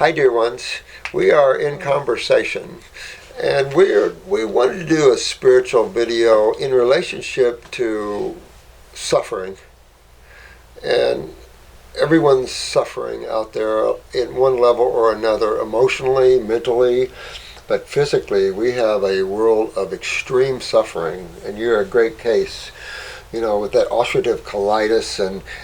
Hi, dear ones. We are in conversation, and we wanted to do a spiritual video in relationship to suffering. And everyone's suffering out there in one level or another, emotionally, mentally, but physically. We have a world of extreme suffering, and you're a great case. You know, with that ulcerative colitis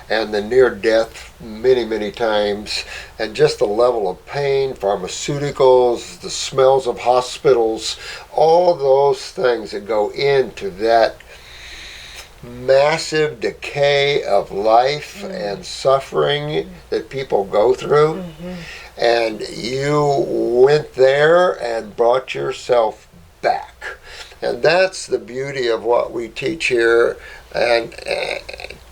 and the near death many times, and just the level of pain, pharmaceuticals, the smells of hospitals, all those things that go into that massive decay of life and suffering that people go through. And you went there and brought yourself back. And that's the beauty of what we teach here, and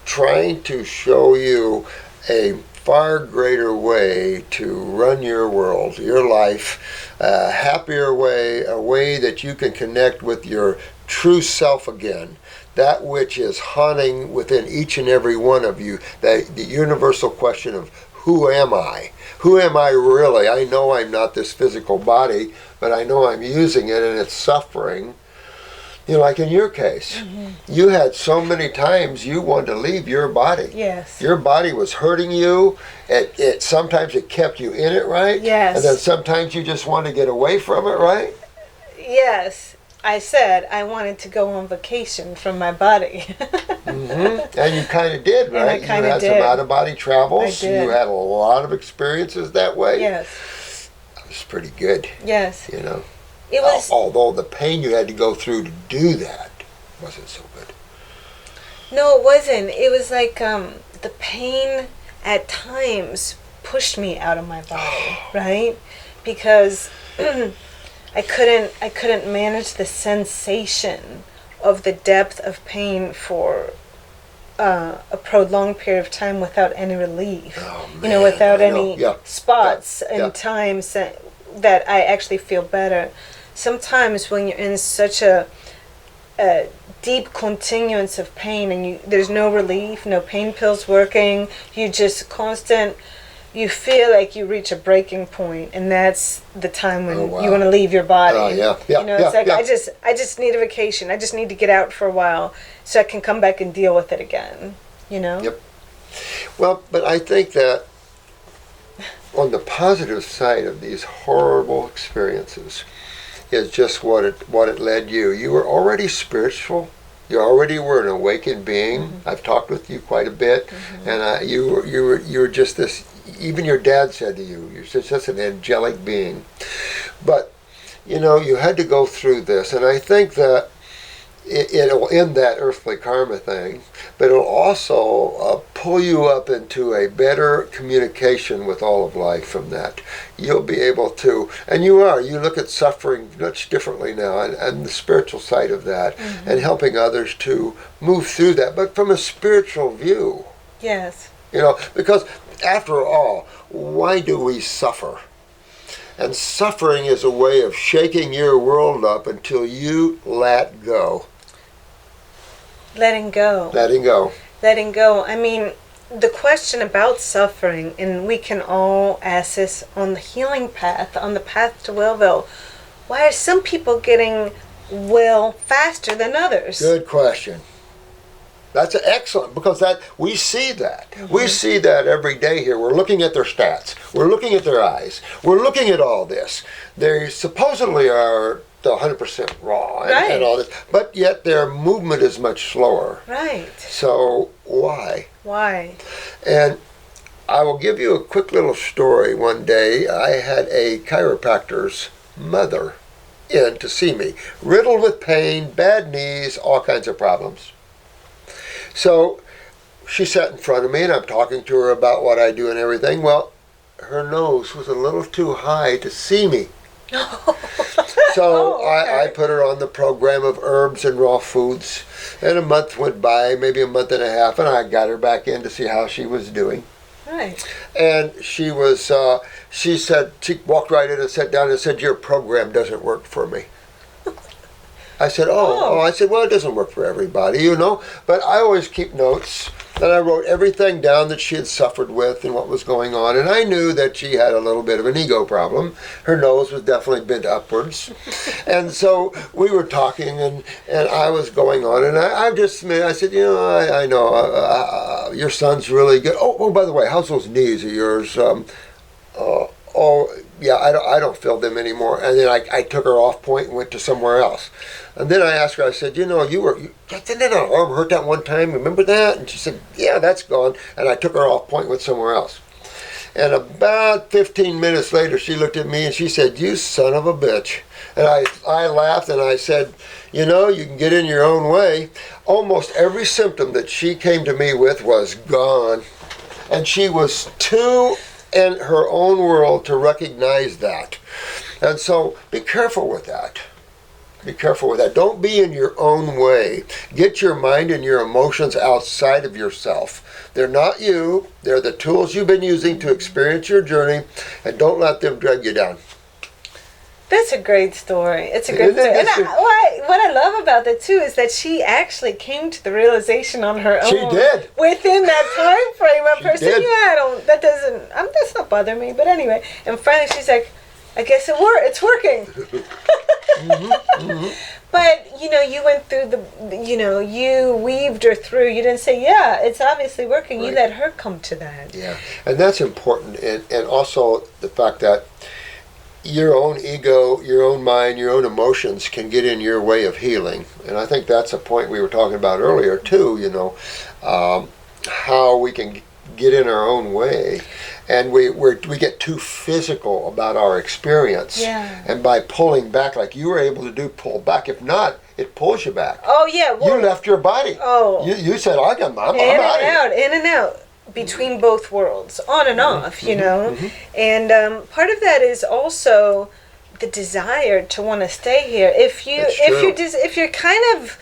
trying to show you a far greater way to run your world, your life, a happier way, a way that you can connect with your true self again, that which is haunting within each and every one of you, the universal question of who am I? Who am I really? I know I'm not this physical body, but I know I'm using it and it's suffering. You know, like in your case, you had so many times you wanted to leave your body. Yes. Your body was hurting you. Sometimes it kept you in it, right? Yes. And then sometimes you just wanted to get away from it, right? Yes. I said I wanted to go on vacation from my body. And you kind of did, right? And I kind of did. You had some out-of-body travels. I did. You had a lot of experiences that way. Yes. That was pretty good. Yes. You know. It was. Although the pain you had to go through to do that wasn't so good. No, it wasn't. It was like the pain at times pushed me out of my body, right? Because I couldn't manage the sensation of the depth of pain for a prolonged period of time without any relief. Oh, man, you know, without any Yeah. spots Yeah. and times that I actually feel better. Sometimes when you're in such a deep continuance of pain and there's no relief, no pain pills working, you just you feel like you reach a breaking point, and that's the time when you want to leave your body. You know, it's like I just need a vacation. I just need to get out for a while so I can come back and deal with it again. You know. Yep. Well, but I think that on the positive side of these horrible experiences is just what it led you. You were already spiritual. You already were an awakened being. I've talked with you quite a bit, and you were just this. Even your dad said to you, you're just an angelic being. But you know, you had to go through this, and I think that it'll end that earthly karma thing, but it'll also pull you up into a better communication with all of life from that. You'll be able to, and you look at suffering much differently now, and the spiritual side of that, and helping others to move through that, but from a spiritual view. Yes. You know, because after all, why do we suffer? And suffering is a way of shaking your world up until you let go. Letting go. Letting go. Letting go. I mean, the question about suffering, and we can all ask this on the healing path, on the path to Wellville, why are some people getting well faster than others? Good question. That's excellent, because we see that. We see that every day here. We're looking at their stats. We're looking at their eyes. We're looking at all this. They supposedly are 100% raw and all this, but yet their movement is much slower. Right. So why? Why? And I will give you a quick little story. One day I had a chiropractor's mother in to see me, riddled with pain, bad knees, all kinds of problems. So she sat in front of me, and I'm talking to her about what I do and everything. Well, her nose was a little too high to see me. So I put her on the program of herbs and raw foods, and a month went by, maybe a month and a half, and I got her back in to see how she was doing. Right. And she said, she walked right in and sat down and said, "Your program doesn't work for me." I said, I said, well, it doesn't work for everybody, you know. But I always keep notes. And I wrote everything down that she had suffered with and what was going on. And I knew that she had a little bit of an ego problem. Her nose was definitely bent upwards. And so we were talking, and I was going on. And I said, you know, I know your son's really good. Oh, by the way, how's those knees of yours? Yeah, I don't feel them anymore. And then I took her off point and went to somewhere else. And then I asked her, I said, you know, didn't that arm hurt that one time? Remember that? And she said, yeah, that's gone. And I took her off point and went somewhere else. And about 15 minutes later, she looked at me and she said, you son of a bitch. And I laughed and I said, you know, you can get in your own way. Almost every symptom that she came to me with was gone. And she was too in her own world to recognize that. And so be careful with that. Be careful with that. Don't be in your own way. Get your mind and your emotions outside of yourself. They're not you. They're the tools you've been using to experience your journey, and don't let them drag you down. That's a great story. It's a great story. And what I love about that too is that she actually came to the realization on her own. She did. Within that time frame of her saying, did. that's not bothering me. But anyway, and finally she's like, I guess it's working. But, you know, you went through you weaved her through. You didn't say, yeah, it's obviously working. Right. You let her come to that. Yeah, and that's important. And also the fact that your own ego, your own mind, your own emotions can get in your way of healing. And I think that's a point we were talking about earlier, too, you know, how we can get in our own way. And we get too physical about our experience. Yeah. And by pulling back, like you were able to do, pull back. If not, it pulls you back. Oh, yeah. Well, you left your body. Oh. You said, I'm out. In and out. Between both worlds, on and off, you know. And part of that is also the desire to want to stay here. If you're kind of,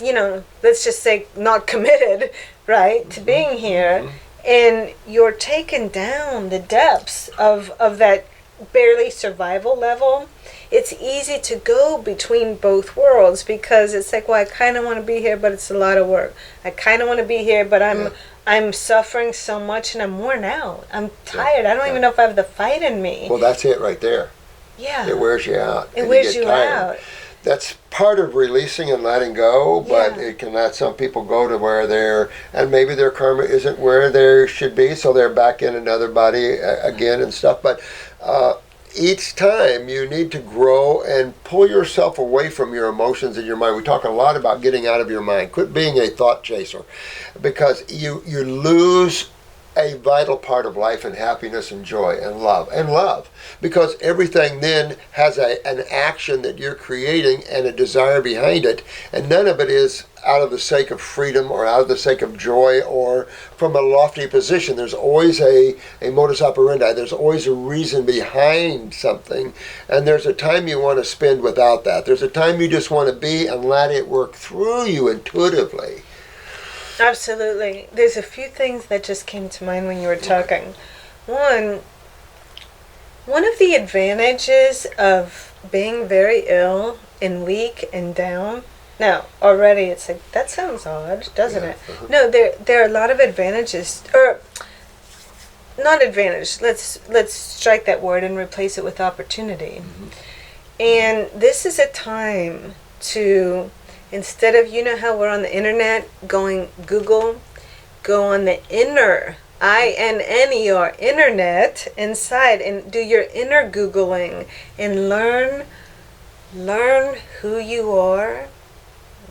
you know, let's just say not committed, right, to being here, and you're taking down the depths of that barely survival level, it's easy to go between both worlds because it's like, well, I kind of want to be here, but it's a lot of work. I kind of want to be here, but I'm suffering so much and I'm worn out. I'm tired. I don't even know if I have the fight in me. Well, that's it right there. Yeah. It wears you out. It wears you out. That's part of releasing and letting go, but it can let some people go to where and maybe their karma isn't where they should be, so they're back in another body again and stuff. But each time you need to grow and pull yourself away from your emotions and your mind. We talk a lot about getting out of your mind. Quit being a thought chaser, because you lose a vital part of life and happiness and joy and love, because everything then has an action that you're creating and a desire behind it, and none of it is out of the sake of freedom or out of the sake of joy or from a lofty position. There's always a modus operandi. There's always a reason behind something, and there's a time you want to spend without that. There's a time you just want to be and let it work through you intuitively. Absolutely. There's a few things that just came to mind when you were talking. One of the advantages of being very ill and weak and down. Now, already it's like, that sounds odd, doesn't it? No, there are a lot of advantages, or not advantage. Let's strike that word and replace it with opportunity. And this is a time to, instead of, you know how we're on the internet going Google, go on the inner, INNER, internet inside, and do your inner Googling and learn who you are,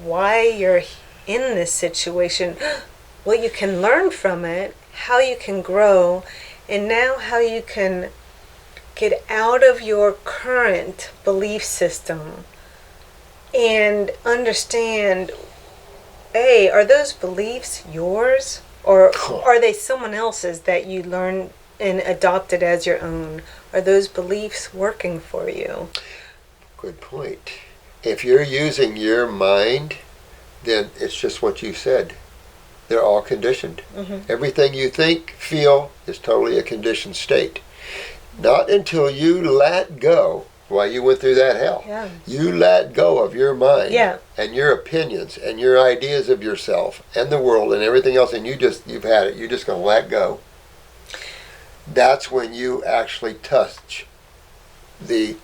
why you're in this situation, what you can learn from it, how you can grow, and now how you can get out of your current belief system and understand, A, are those beliefs yours, or are they someone else's that you learned and adopted as your own? Are those beliefs working for you? Good point. If you're using your mind, then it's just what you said. They're all conditioned. Everything you think, feel is totally a conditioned state. Not until you let go why you went through that hell. Yeah. You let go of your mind Yeah. and your opinions and your ideas of yourself and the world and everything else, and you've had it. You're just going to let go. That's when you actually touch the,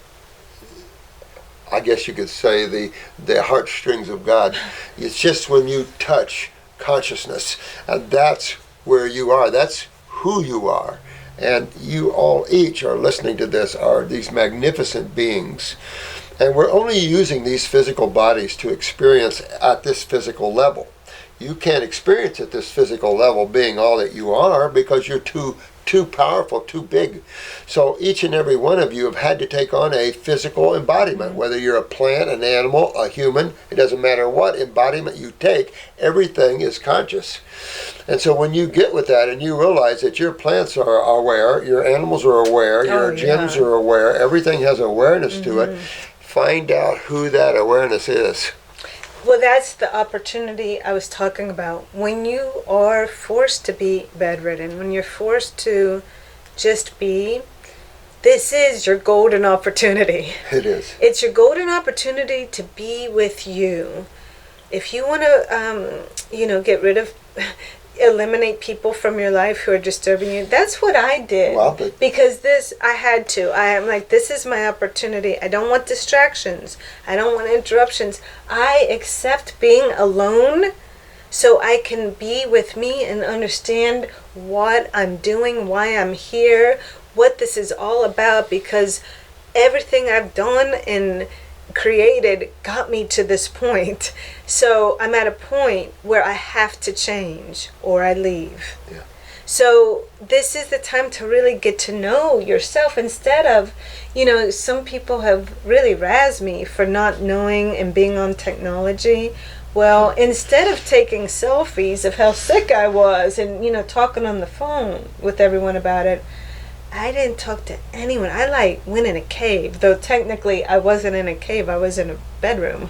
I guess you could say, the heartstrings of God. It's just when you touch consciousness, and that's where you are. That's who you are. And you all each are listening to this are these magnificent beings. And we're only using these physical bodies to experience at this physical level. You can't experience at this physical level being all that you are because you're too powerful, too big. So each and every one of you have had to take on a physical embodiment, whether you're a plant, an animal, a human, it doesn't matter what embodiment you take, everything is conscious. And so when you get with that and you realize that your plants are aware, your animals are aware, your gems are aware, everything has awareness to it, find out who that awareness is. Well, that's the opportunity I was talking about. When you are forced to be bedridden, when you're forced to just be, this is your golden opportunity. It is. It's your golden opportunity to be with you. If you want to, get rid of, eliminate people from your life who are disturbing you, that's what I did. Well, because I had to. I am like, this is my opportunity. I don't want distractions. I don't want interruptions. I accept being alone so I can be with me and understand what I'm doing, why I'm here, what this is all about, because everything I've done and created got me to this point. So I'm at a point where I have to change or I leave. Yeah. So this is the time to really get to know yourself instead of, some people have really razzed me for not knowing and being on technology. Well, instead of taking selfies of how sick I was and, talking on the phone with everyone about it, I didn't talk to anyone. I went in a cave, though technically I wasn't in a cave, I was in a bedroom.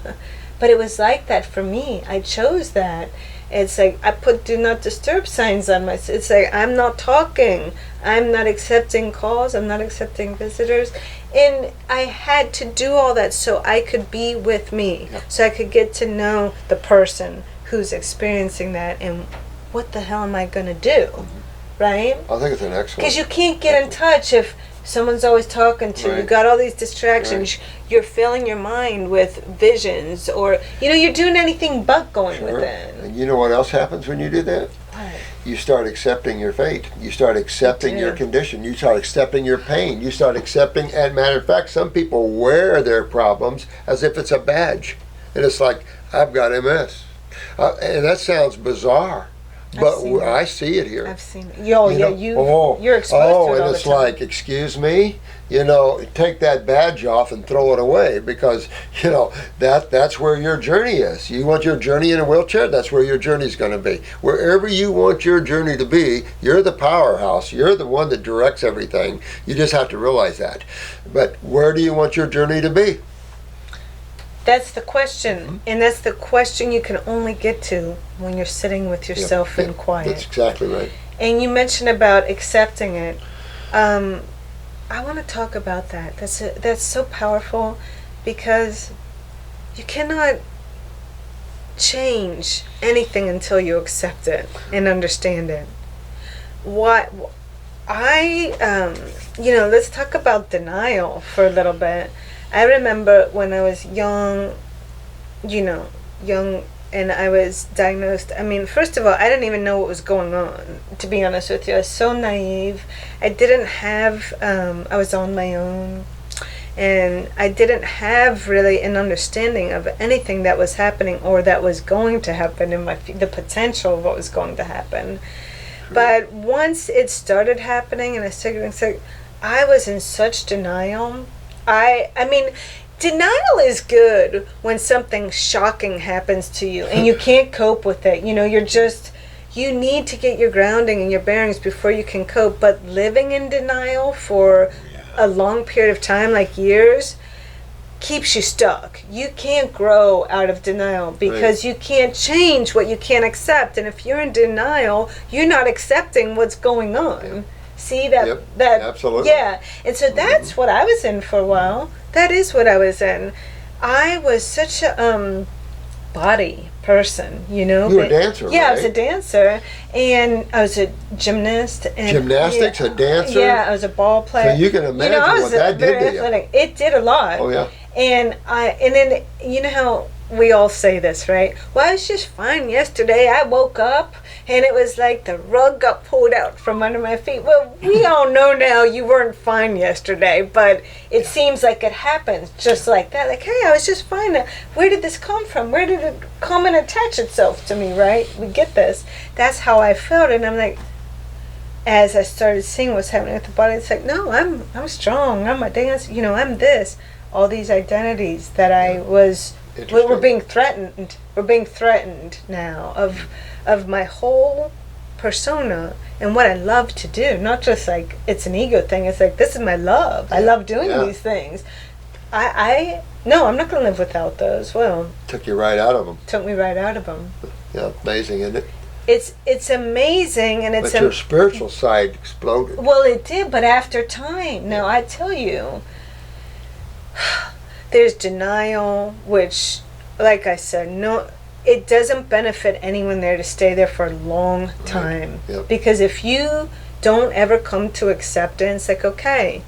But it was like that for me. I chose that. It's like I put do not disturb signs on my, it's like I'm not talking. I'm not accepting calls. I'm not accepting visitors. And I had to do all that so I could be with me. Yep. So I could get to know the person who's experiencing that and what the hell am I going to do? Right? I think it's an excellent. Because you can't get in touch if someone's always talking to you. You got all these distractions. Right. You're filling your mind with visions, or you're doing anything but going with it. And you know what else happens when you do that? What? You start accepting your fate. You start accepting your condition. You start accepting your pain. You start accepting, and matter of fact, some people wear their problems as if it's a badge. And it's like, I've got MS. And that sounds bizarre. But I see it here. I've seen it. You're exposed to it all and the it's time. like, excuse me, take that badge off and throw it away because, that's where your journey is. You want your journey in a wheelchair? That's where your journey's going to be. Wherever you want your journey to be, you're the powerhouse. You're the one that directs everything. You just have to realize that. But where do you want your journey to be? That's the question, and that's the question you can only get to when you're sitting with yourself in quiet. That's exactly right. And you mentioned about accepting it. I want to talk about that. That's so powerful because you cannot change anything until you accept it and understand it. Let's talk about denial for a little bit. I remember when I was young, and I was diagnosed. I mean, first of all, I didn't even know what was going on, to be honest with you. I was so naive. I didn't have, I was on my own, and I didn't have really an understanding of anything that was happening or that was going to happen in the potential of what was going to happen. But once it started happening and I started, I was in such denial. I mean, denial is good when something shocking happens to you and you can't cope with it. You need to get your grounding and your bearings before you can cope. But living in denial for a long period of time, like years, keeps you stuck. You can't grow out of denial because you can't change what you can't accept. And if you're in denial, you're not accepting what's going on. See that? Yep, That absolutely. Yeah. And so that's what I was in for a while. That is what I was in. I was such a body person, you know. You were a dancer, Yeah, I was a right? dancer, and I was a gymnast. And Gymnastics, a dancer? Yeah, I was a ball player. So you can imagine I was what that did very to you. athletic. It did a lot. Oh, yeah. And then you know how we all say this, right? Well, I was just fine yesterday. I woke up and it was like the rug got pulled out from under my feet. Well, we all know now you weren't fine yesterday, but it seems like it happens just like that. Like, hey, I was just fine. Where did this come from? Where did it come and attach itself to me, right? We get this. That's how I felt. And I'm like, as I started seeing what's happening with the body, it's like, no, I'm strong. I'm a dancer. You know, I'm this. All these identities that I was, we're being threatened. We're being threatened now of my whole persona and what I love to do. Not just like it's an ego thing. It's like, this is my love. I love doing these things. No, I'm not going to live without those. Well, Took you right out of them. took me right out of them. Yeah, amazing, isn't it? It's amazing, and it's But your spiritual side exploded. well, it did, but after time. Now I tell you, there's denial, which, like I said, no, it doesn't benefit anyone there to stay there for a long time. Yep. Because if you don't ever come to acceptance, like, okay,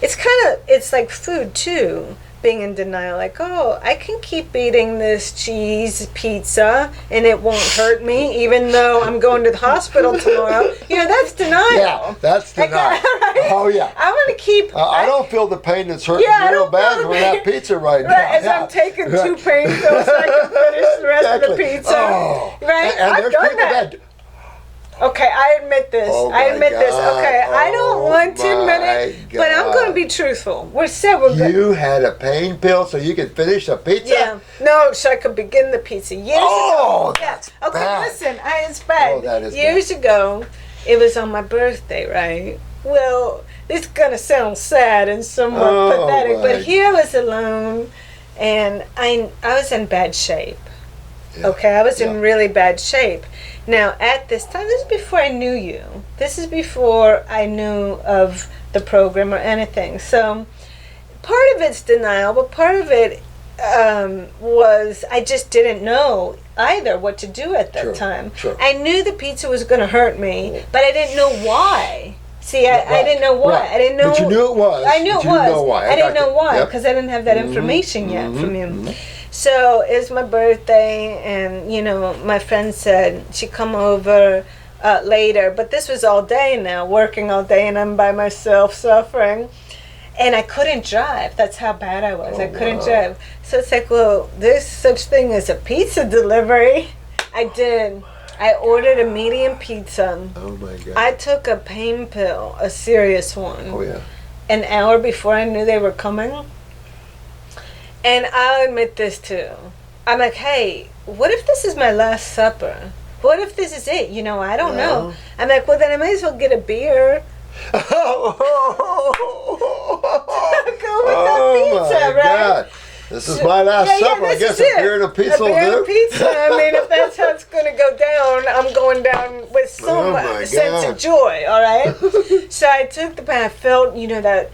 it's like food too, being in denial, like, oh, I can keep eating this cheese pizza and it won't hurt me even though I'm going to the hospital tomorrow. You know, that's denial. Yeah, that's denial. Right? Oh, yeah. I want to keep... I don't feel the pain that's hurting Yeah, I real don't bad feel from the that pain. pizza right now. Right, as Yeah. I'm taking 2 Right. pain pills so I can finish the rest of the Exactly. pizza. Oh. Right? And I've there's done people that Okay, I admit this. Oh I my admit this. God. Okay, I don't Oh want to admit my it, but I'm going to be truthful. We're good. You had a pain pill so you could finish a pizza? Yeah. No, so I could begin the pizza years Oh, ago. that's Yeah. Okay, bad. listen, it's bad. Oh, that is years ago, it was on my birthday, right? Well, it's going to sound sad and somewhat pathetic, my. but here I was alone, and I was in bad shape. Yeah. Okay, I was in Yeah. really bad shape. Now, at this time, this is before I knew you. This is before I knew of the program or anything. So, part of it's denial, but part of it was I just didn't know either what to do at that Sure, time. sure. I knew the pizza was going to hurt me, but I didn't know why. See, I didn't know why. Right. I didn't know. But you knew it was. I knew but it you was. didn't know why. I didn't got know you. why Yep. because I didn't have that information yet from you. So it's my birthday, and you know, my friend said she'd come over later, but this was all day now, working all day, and I'm by myself suffering. And I couldn't drive. That's how bad I was. I couldn't drive. So it's like, well, there's such thing as a pizza delivery. I did. I ordered a medium pizza. Oh my God. I took a pain pill, a serious one. Oh yeah. An hour before I knew they were coming. And I'll admit this too. I'm like, hey, what if this is my last supper? What if this is it? You know, I don't know. I'm like, well, then I might as well get a beer. Go with that pizza, right? God. This is my last supper. I this guess is a it. beer and a pizza will A beer and do. a pizza. I mean, if that's how it's going to go down, I'm going down with some my sense God. of joy, all right? So I took the pain. I felt, you know, that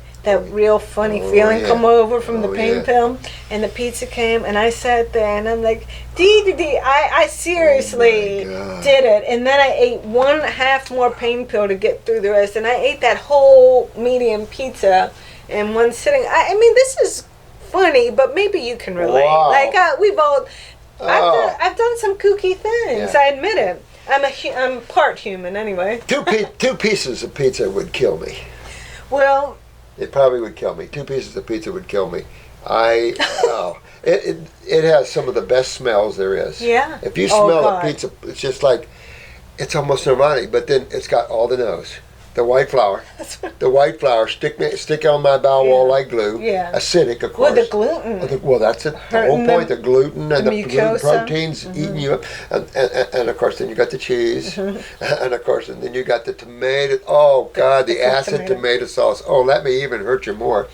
real funny feeling yeah. come over from the Oh, pain yeah. pill. And the pizza came, and I sat there, and I'm like, I seriously God. did it. And then I ate 1/2 more pain pill to get through the rest. And I ate that whole medium pizza in one sitting. I mean, this is funny, but maybe you can relate. Wow. Like we've all, Oh. I've done some kooky things. Yeah. I admit it. I'm part human anyway. Two pieces of pizza would kill me. Well, It probably would kill me. 2 pieces of pizza would kill me. It has some of the best smells there is. yeah. If you Oh, smell God. a pizza, it's just like, it's almost nirvana, but then it's got all the nose. The white flour. The white flour, stick on my bowel wall like glue. Yeah. Acidic, of course. Well, the gluten. Well, that's it. The whole Hurting point, the- the gluten and the gluten mucosa. proteins eating you up. And of course, then you got the cheese. And of course, and then you got the tomato. Oh, God, the good acid tomato sauce. Oh, that may even hurt you more.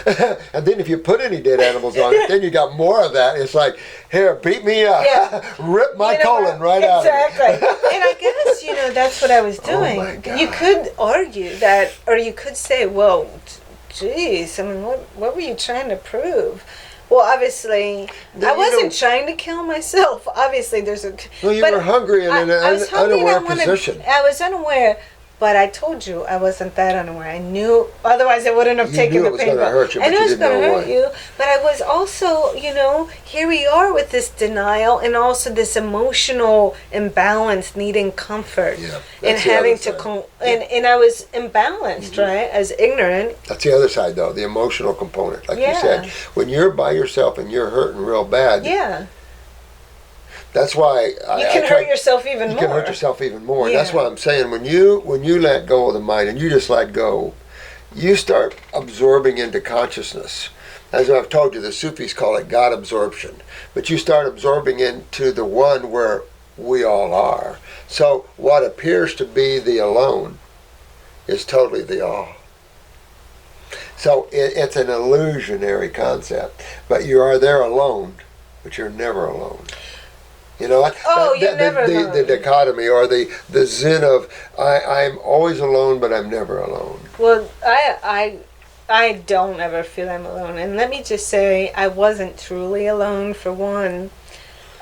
And then if you put any dead animals on it, then you got more of that. It's like, here, beat me up. Yeah. Rip my You know colon what? right out of it. Exactly. And I guess, you know, that's what I was Oh, doing. my God. You could argue that, or you could say, well, geez, I mean, what were you trying to prove? Well, obviously, I wasn't trying to kill myself. Obviously, there's a... Well, you were hungry and in an unaware position. I was unaware, but I told you I wasn't that unaware. I knew, otherwise I wouldn't have taken the pain. You knew it was going to hurt you, but you didn't know what. I knew it was going to hurt you, but I was also, here we are with this denial and also this emotional imbalance, needing comfort, and having to, and I was imbalanced, right, as ignorant. That's the other side, though, the emotional component, like you said. When you're by yourself and you're hurting real bad, that's why you can hurt yourself even more. You can hurt yourself even more. Yeah. That's why I'm saying when you let go of the mind and you just let go, you start absorbing into consciousness. As I've told you, the Sufis call it God absorption. But you start absorbing into the one where we all are. So what appears to be the alone is totally the all. So it's an illusionary concept. But you are there alone, but you're never alone. You know, the dichotomy or the zen of I'm always alone, but I'm never alone. Well, I don't ever feel I'm alone. And let me just say, I wasn't truly alone, for one.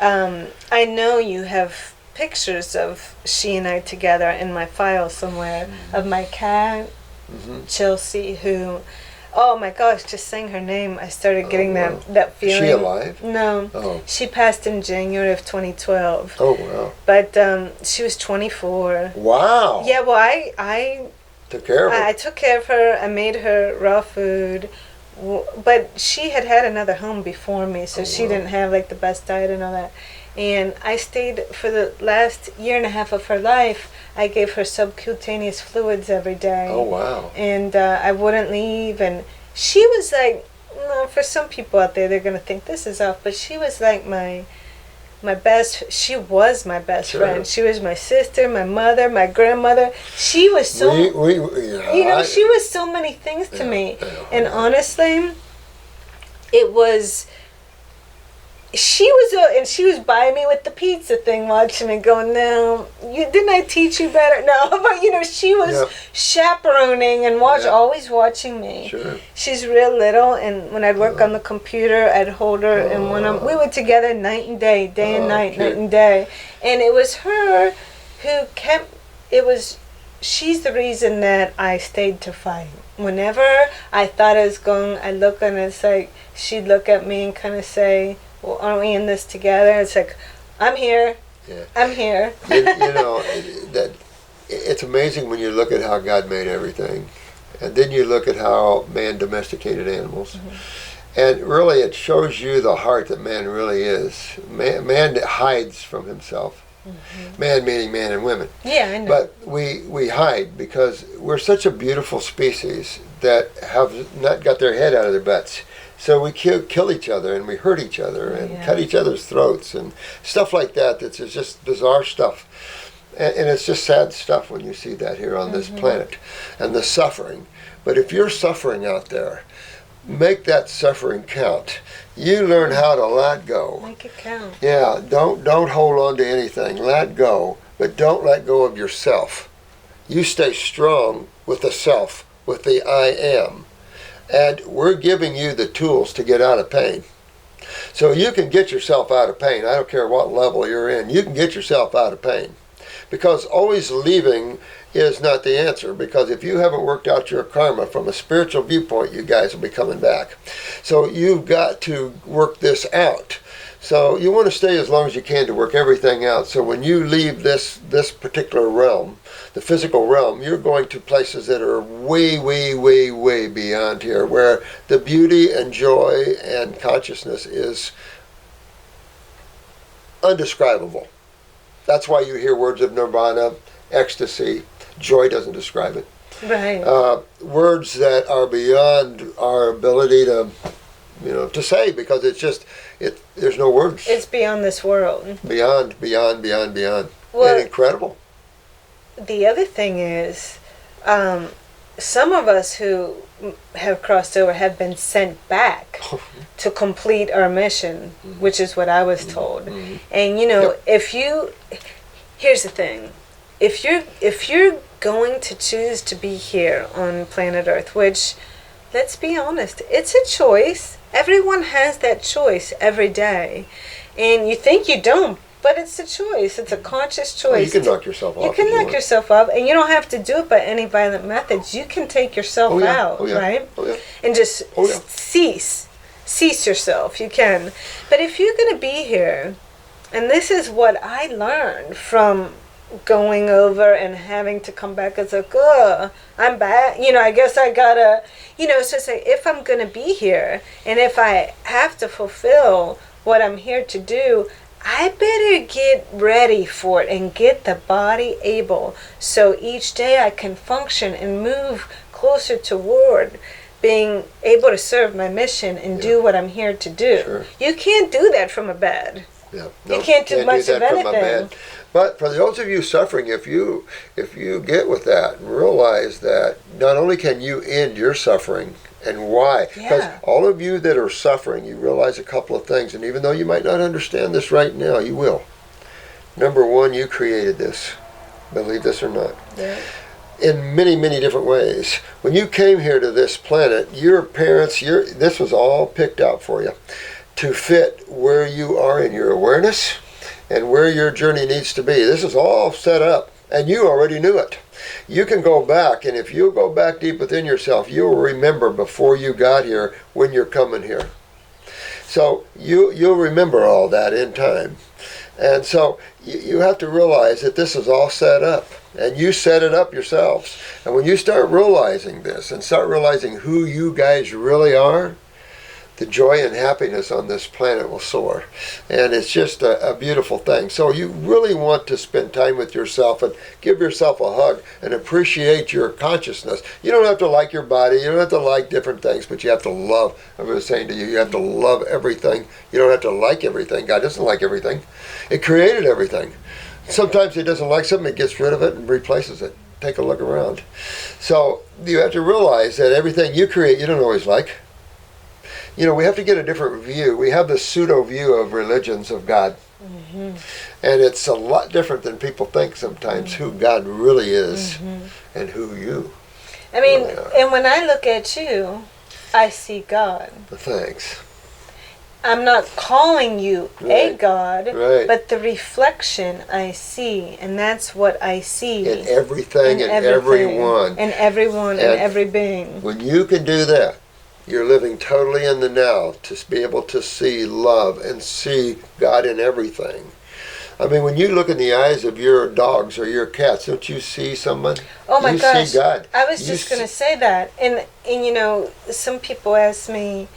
I know you have pictures of she and I together in my file somewhere, of my cat, Chelsea, who... Oh my gosh, just saying her name, I started getting that feeling. Is she alive? No. Oh. She passed in January of 2012. Oh, wow. But she was 24. Wow. Yeah, well, I took care of her. I took care of her. I made her raw food. But she had another home before me, so she didn't have like the best diet and all that. And I stayed for the last year and a half of her life. I gave her subcutaneous fluids every day. Oh, wow. And I wouldn't leave. And she was like, for some people out there, they're going to think this is off. But she was like she was my best friend. She was my sister, my mother, my grandmother. She was so, she was so many things to me. And honestly, it was... She was by me with the pizza thing, watching me going, no, didn't I teach you better? No, but she was chaperoning and always watching me. Sure. She's real little, and when I'd work on the computer, I'd hold her, and we were together night and day and night, night and day. And it was her who she's the reason that I stayed to fight. Whenever I thought I was going, I'd look and it's like, she'd look at me and kind of say, well, aren't we in this together? It's like, I'm here. Yeah. I'm here. That it's amazing when you look at how God made everything, and then you look at how man domesticated animals, and really it shows you the heart that man really is. Man hides from himself. Man meaning man and women. Yeah, I know. But we hide because we're such a beautiful species that have not got their head out of their butts. So we kill each other and we hurt each other and cut each other's throats and stuff like that. That's just bizarre stuff. And it's just sad stuff when you see that here on this planet and the suffering. But if you're suffering out there, make that suffering count. You learn how to let go. Make it count. Yeah, don't hold on to anything. Let go, but don't let go of yourself. You stay strong with the self, with the I am. And we're giving you the tools to get out of pain. So you can get yourself out of pain. I don't care what level you're in. You can get yourself out of pain. Because always leaving is not the answer. Because if you haven't worked out your karma from a spiritual viewpoint, you guys will be coming back. So you've got to work this out. So you want to stay as long as you can to work everything out. So when you leave this particular realm, the physical realm, you're going to places that are way, way, way, way beyond here, where the beauty and joy and consciousness is undescribable. That's why you hear words of nirvana, ecstasy. Joy doesn't describe it. Right. Words that are beyond our ability to say, because it's just, there's no words. It's beyond this world. Beyond. Well, and incredible. The other thing is, some of us who have crossed over have been sent back to complete our mission, which is what I was told. And here's the thing. If you're going to choose to be here on planet Earth, which, let's be honest, it's a choice. Everyone has that choice every day. And you think you don't, but it's a choice. It's a conscious choice. Well, you can knock yourself off. You can knock yourself off, and you don't have to do it by any violent methods. You can take yourself out, right? And just cease yourself. You can. But if you're going to be here, and this is what I learned from going over and having to come back as like, I'm back. I guess I gotta, so say, if I'm going to be here, and if I have to fulfill what I'm here to do, I better get ready for it and get the body able, so each day I can function and move closer toward being able to serve my mission and do what I'm here to do. Sure. You can't do that from a bed. Yeah. You can't do much of anything. But for those of you suffering, if you get with that and realize that not only can you end your suffering, and why? Because all of you that are suffering, you realize a couple of things, and even though you might not understand this right now, you will. Number one, you created this. Believe this or not. Yeah. In many, many different ways. When you came here to this planet, your parents, this was all picked out for you to fit where you are in your awareness and where your journey needs to be. This is all set up, and you already knew it. You can go back, and if you go back deep within yourself, you'll remember before you got here when you're coming here. So you'll remember all that in time. And so you have to realize that this is all set up, and you set it up yourselves. And when you start realizing this and start realizing who you guys really are, the joy and happiness on this planet will soar. And it's just a beautiful thing. So you really want to spend time with yourself and give yourself a hug and appreciate your consciousness. You don't have to like your body. You don't have to like different things, but you have to love. I was saying to you, you have to love everything. You don't have to like everything. God doesn't like everything. It created everything. Sometimes He doesn't like something, He gets rid of it and replaces it. Take a look around. So you have to realize that everything you create, you don't always like. We have to get a different view. We have this pseudo view of religions of God. Mm-hmm. And it's a lot different than people think sometimes, who God really is and who you really are. And when I look at you, I see God. Thanks. I'm not calling you a God, right. But the reflection I see, and that's what I see. In everything and everyone. And everyone and every being. When you can do that, you're living totally in the now, to be able to see love and see God in everything. I mean, when you look in the eyes of your dogs or your cats, don't you see someone? Oh my gosh. You see God. I was just going to say that. And some people ask me,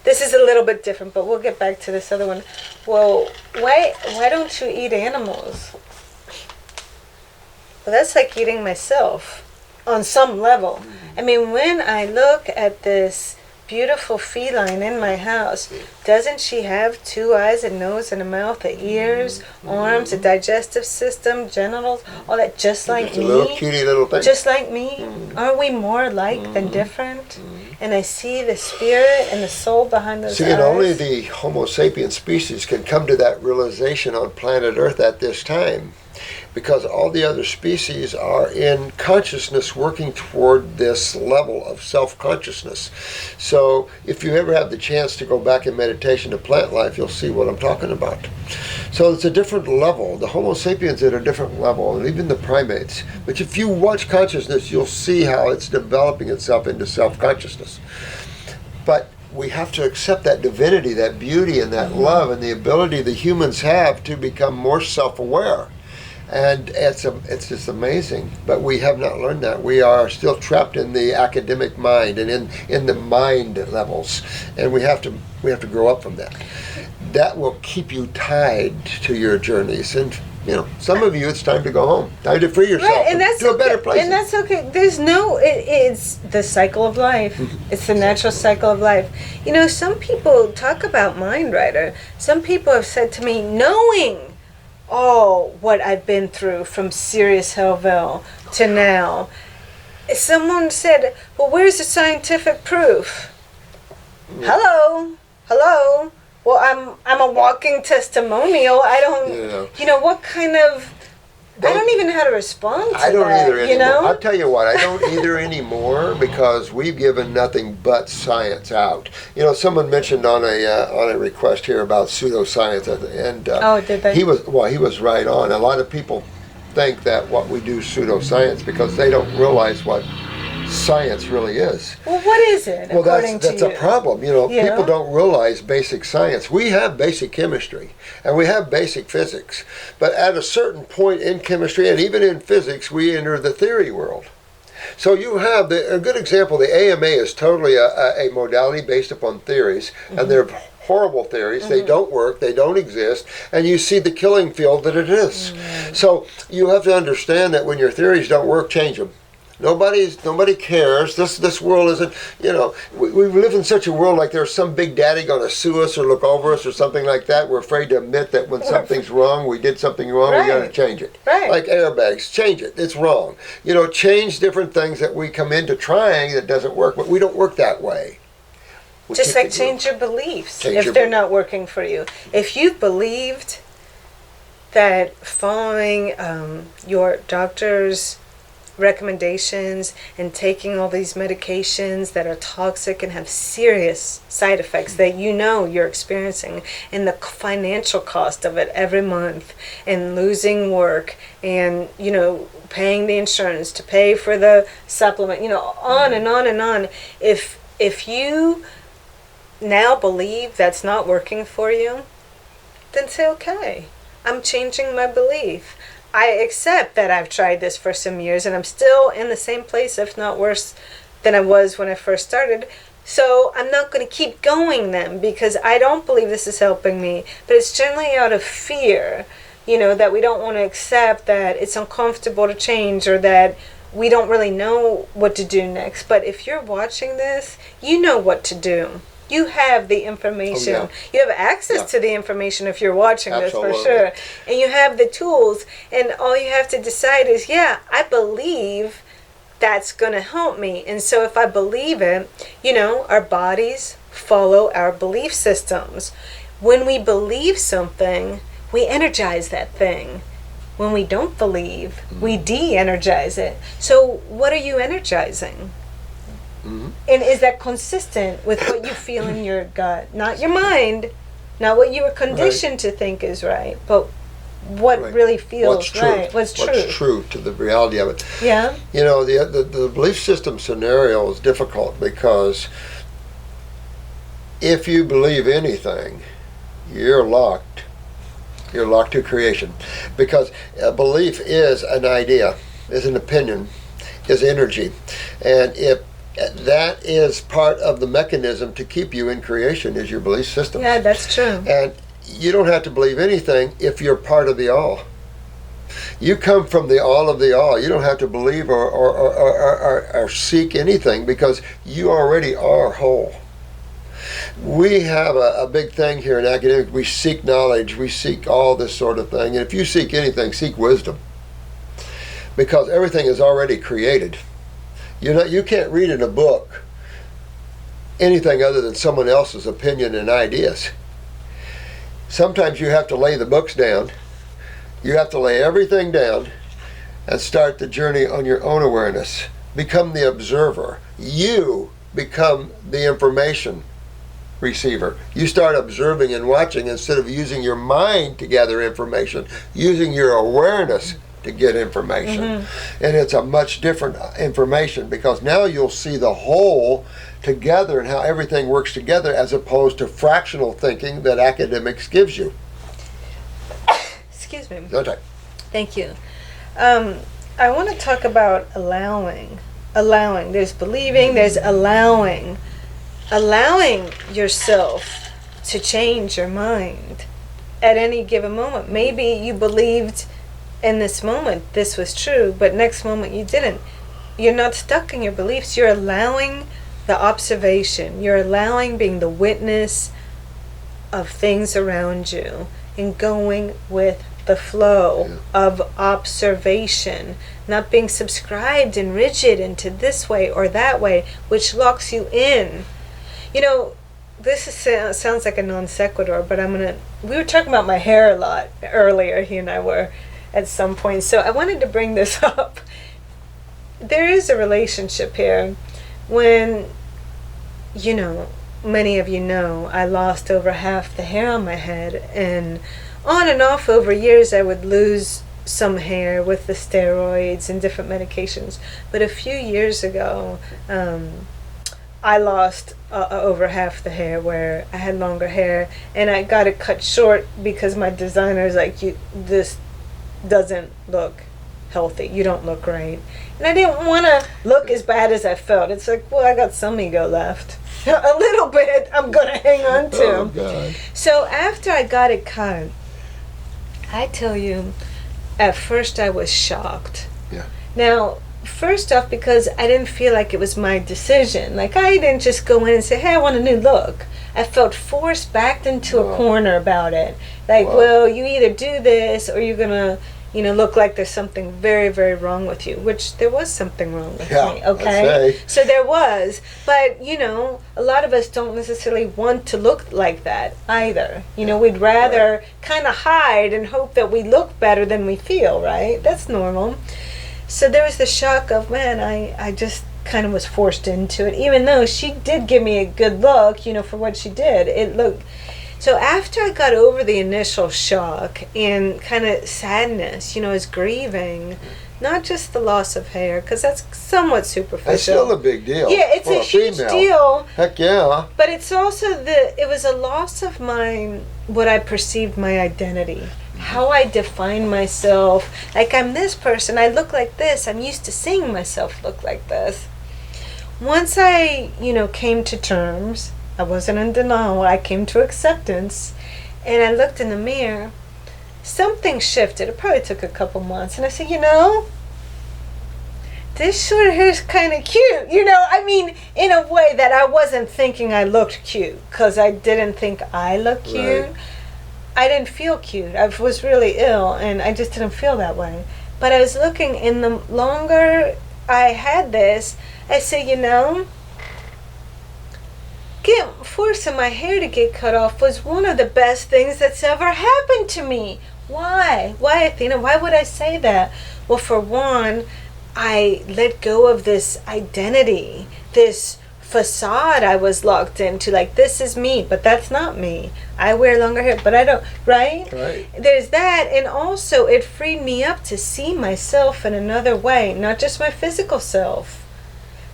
this is a little bit different, but we'll get back to this other one. Well, why don't you eat animals? Well, that's like eating myself on some level. I mean, when I look at this beautiful feline in my house, doesn't she have 2 eyes, a nose, and a mouth, a ears, arms, a digestive system, genitals, all that, just like me? A little cutie little thing. Just like me? Aren't we more alike than different? And I see the spirit and the soul behind those eyes. And only the Homo sapien species can come to that realization on planet Earth at this time, because all the other species are in consciousness working toward this level of self-consciousness. So if you ever have the chance to go back in meditation to plant life, you'll see what I'm talking about. So it's a different level. The Homo sapiens at a different level, and even the primates. But if you watch consciousness, you'll see how it's developing itself into self-consciousness. But we have to accept that divinity, that beauty, and that love, and the ability the humans have to become more self-aware. And it's just amazing, but we have not learned that. We are still trapped in the academic mind and in the mind levels, and we have to grow up from that. That will keep you tied to your journeys, and some of you, it's time to go home, time to free yourself, right, and that's to a better place. And that's okay. It's the cycle of life. It's the natural cycle of life. Some people talk about mind, Ryder. Some people have said to me, knowing what I've been through from serious Hellville to now. Someone said, well, where's the scientific proof? Hello? Well, I'm a walking testimonial. I don't, what kind of I don't even know how to respond to I don't that, either anymore. you know? I'll tell you what, I don't either anymore because we've given nothing but science out. You know, someone mentioned on a request here about pseudoscience, and Oh, did they? he was right on. A lot of people think that what we do is pseudoscience because they don't realize what science really is. Well, what is it, Well, according that's to a you? problem. You know, Yeah. people don't realize basic science. We have basic chemistry and we have basic physics, but at a certain point in chemistry and even in physics, we enter the theory world. So you have a good example. The AMA is totally a modality based upon theories, and they're horrible theories. They don't work. They don't exist, and you see the killing field that it is. So you have to understand that when your theories don't work, change them. Nobody cares. This world isn't, you know, we live in such a world like there's some big daddy going to sue us or look over us or something like that. We're afraid to admit that when something's wrong, we did something wrong, we got to change it. Right. Like airbags, change it. It's wrong. You know, change different things that we come into trying that doesn't work, but we don't work that way. Just like change your beliefs Change if your they're not working for you. If you've believed that following your doctor's recommendations and taking all these medications that are toxic and have serious side effects that you know you're experiencing, and the financial cost of it every month, and losing work, and you know, paying the insurance to pay for the supplement, you know, on and on and on. If you now believe that's not working for you, then say, okay, I'm changing my belief. I accept that I've tried this for some years and I'm still in the same place, if not worse than I was when I first started. So I'm not going to keep going then because I don't believe this is helping me. But it's generally out of fear, you know, that we don't want to accept that it's uncomfortable to change, or that we don't really know what to do next. But if you're watching this, you know what to do. You have the information. Oh, yeah. You have access to the information if you're watching Absolutely. this, for sure. And you have the tools. And all you have to decide is, yeah, I believe that's going to help me. And so if I believe it, you know, our bodies follow our belief systems. When we believe something, we energize that thing. When we don't believe, we de-energize it. So what are you energizing? And is that consistent with what you feel in your gut? Not your mind, not what you were conditioned to think is right, but what really feels right. What's true to the reality of it. Yeah. You know, the belief system scenario is difficult because if you believe anything, you're locked. You're locked to creation. Because a belief is an idea, is an opinion, is energy. And if that is part of the mechanism to keep you in creation, is your belief system. Yeah, that's true. And you don't have to believe anything if you're part of the all. You come from the all of the all. You don't have to believe or seek anything because you already are whole. We have a big thing here in academics. We seek knowledge. We seek all this sort of thing. And if you seek anything, seek wisdom. Because everything is already created. You can't read in a book anything other than someone else's opinion and ideas. Sometimes you have to lay the books down. You have to lay everything down and start the journey on your own awareness. Become the observer. You become the information receiver. You start observing and watching instead of using your mind to gather information, using your awareness to get information. And it's a much different information because now you'll see the whole together and how everything works together as opposed to fractional thinking that academics gives you. Excuse me. Okay. Thank you. I want to talk about allowing. Allowing. There's believing, there's allowing. Allowing yourself to change your mind at any given moment. Maybe you believed in this moment this was true, but next moment you didn't. You're not stuck in your beliefs. You're allowing the observation. You're allowing being the witness of things around you and going with the flow of observation, not being subscribed and rigid into this way or that way, which locks you in. You know, this sounds like a non sequitur, but we were talking about my hair a lot earlier, he and I were, at some point. So I wanted to bring this up. There is a relationship here. When, many of you know, I lost over half the hair on my head, and on and off over years I would lose some hair with the steroids and different medications. But a few years ago, I lost over half the hair, where I had longer hair, and I got it cut short because my designer's like, this doesn't look healthy. You don't look right. And I didn't want to look as bad as I felt. It's like, well, I got some ego left. A little bit I'm going to hang on to. Oh, God. So after I got it cut, I tell you, at first I was shocked. Yeah. Now, first off, because I didn't feel like it was my decision. Like, I didn't just go in and say, hey, I want a new look. I felt forced, backed into a corner about it. Like, well, you either do this or you're going to, look like there's something very, very wrong with you, which there was something wrong with me, okay? So there was. But, a lot of us don't necessarily want to look like that either. We'd rather kind of hide and hope that we look better than we feel, right? That's normal. So there was the shock of, man, I just kind of was forced into it, even though she did give me a good look, for what she did. It looked... So after I got over the initial shock and kind of sadness, as grieving, not just the loss of hair, because that's somewhat superficial. That's still a big deal. Yeah, it's a huge deal. Heck yeah. But it's also it was a loss of what I perceived my identity. How I define myself. Like, I'm this person, I look like this, I'm used to seeing myself look like this. Once I, came to terms, I wasn't in denial, I came to acceptance, and I looked in the mirror, something shifted. It probably took a couple months, and I said, this short hair is kind of cute. In a way that I wasn't thinking I looked cute, because I didn't think I looked cute. Right. I didn't feel cute. I was really ill, and I just didn't feel that way. But I was looking, and the longer I had this, I said, forcing my hair to get cut off was one of the best things that's ever happened to me. Why? Why, Athena? Why would I say that? Well, for one, I let go of this identity, this facade I was locked into. Like, this is me, but that's not me. I wear longer hair, but I don't, right? Right. There's that, and also it freed me up to see myself in another way, not just my physical self,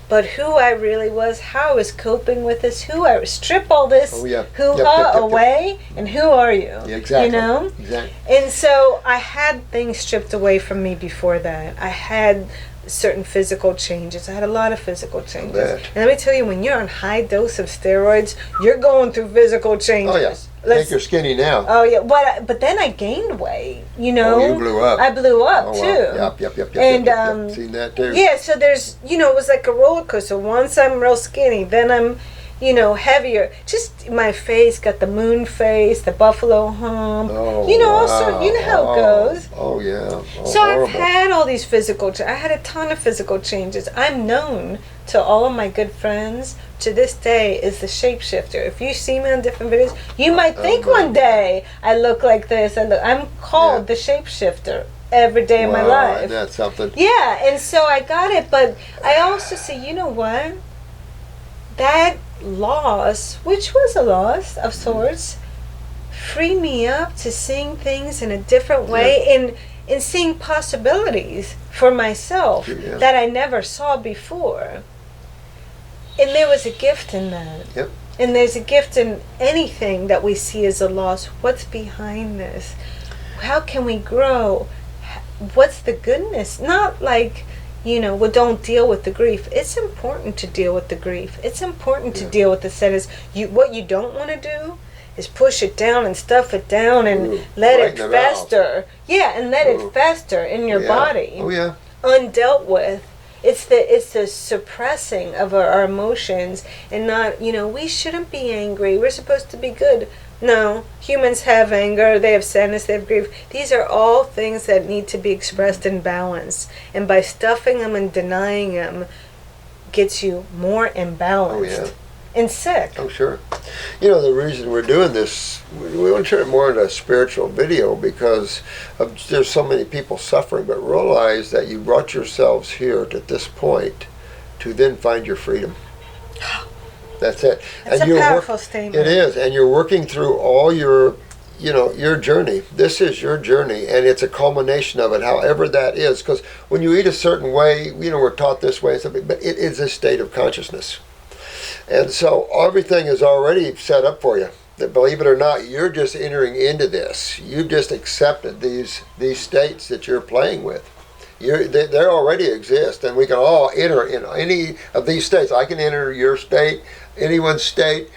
but who I really was, how I was coping with this, strip all this away, and who are you? Yeah, exactly. Exactly. And so I had things stripped away from me before that. I had certain physical changes. I had a lot of physical changes. And let me tell you, when you're on high dose of steroids, you're going through physical changes. Oh, yeah. I think you're skinny now. Oh, yeah. But then I gained weight, Oh, you blew up. I blew up, too. Wow. Yep. And, seen that, too. Yeah, so there's, it was like a roller coaster. Once I'm real skinny, then I'm, heavier. Just my face got the moon face, the buffalo hump. Oh, also, how it goes. Oh, yeah. So horrible. I've had all these I had a ton of physical changes. I'm known to all of my good friends to this day is the shapeshifter. If you see me on different videos, you might think one day I look like this. I'm called the shapeshifter every day of my life. Isn't that something? Yeah, and so I got it, but I also say, you know what? That loss, which was a loss of sorts, freed me up to seeing things in a different way and seeing possibilities for myself that I never saw before. And there was a gift in that. Yep. And there's a gift in anything that we see as a loss. What's behind this? How can we grow? What's the goodness? Not like, well, don't deal with the grief. It's important to deal with the grief. It's important to deal with the sadness. What you don't want to do is push it down and stuff it down and let it fester. Yeah, and let it fester in your body. Oh, yeah. Undealt with. It's the suppressing of our emotions, and not, we shouldn't be angry. We're supposed to be good. No, humans have anger, they have sadness, they have grief. These are all things that need to be expressed in balance. And by stuffing them and denying them gets you more imbalanced and sick. Oh, sure. You know, the reason we're doing this, we want to turn it more into a spiritual video because there's so many people suffering, but realize that you brought yourselves here at this point to then find your freedom. That's it. That's and a powerful statement. It is, and you're working through all your, your journey. This is your journey, and it's a culmination of it, however that is. Because when you eat a certain way, we're taught this way, but it is a state of consciousness. And so everything is already set up for you. That, believe it or not, you're just entering into this. You've just accepted these states that you're playing with. They already exist, and we can all enter in any of these states. I can enter your state, anyone's state.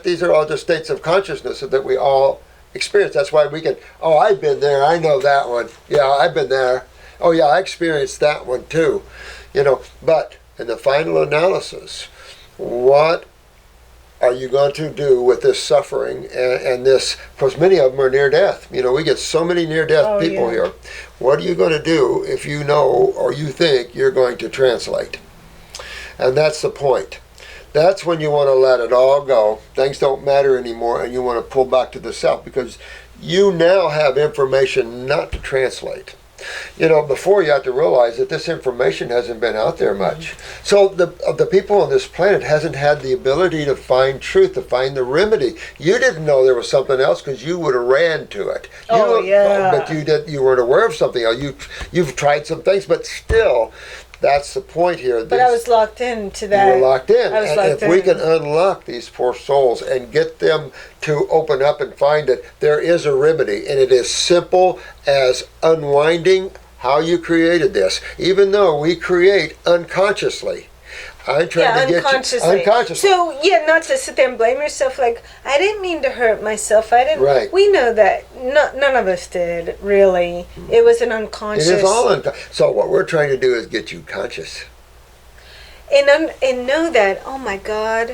These are all just states of consciousness that we all experience. That's why we can, I've been there, I know that one. Yeah, I've been there. Oh yeah, I experienced that one too. But in the final analysis, what are you going to do with this suffering and this, because many of them are near death. We get so many near death people here. What are you going to do if you know or you think you're going to translate? And that's the point. That's when you want to let it all go. Things don't matter anymore, and you want to pull back to the self because you now have information not to translate. Before you have to realize that this information hasn't been out there much. So the people on this planet hasn't had the ability to find truth, to find the remedy. You didn't know there was something else because you would have ran to it. But you weren't aware of something else. You've tried some things, but still, that's the point here. But I was locked into that. You were locked in. I was locked in. If we can unlock these poor souls and get them to open up and find that there is a remedy, and it is simple as unwinding how you created this. Even though we create unconsciously. I'm trying to get you unconsciously. So not to sit there and blame yourself like I didn't mean to hurt myself. I didn't. Right. We know that none of us did really. It was an unconscious. It is all unconscious. So what we're trying to do is get you conscious. And know that my God,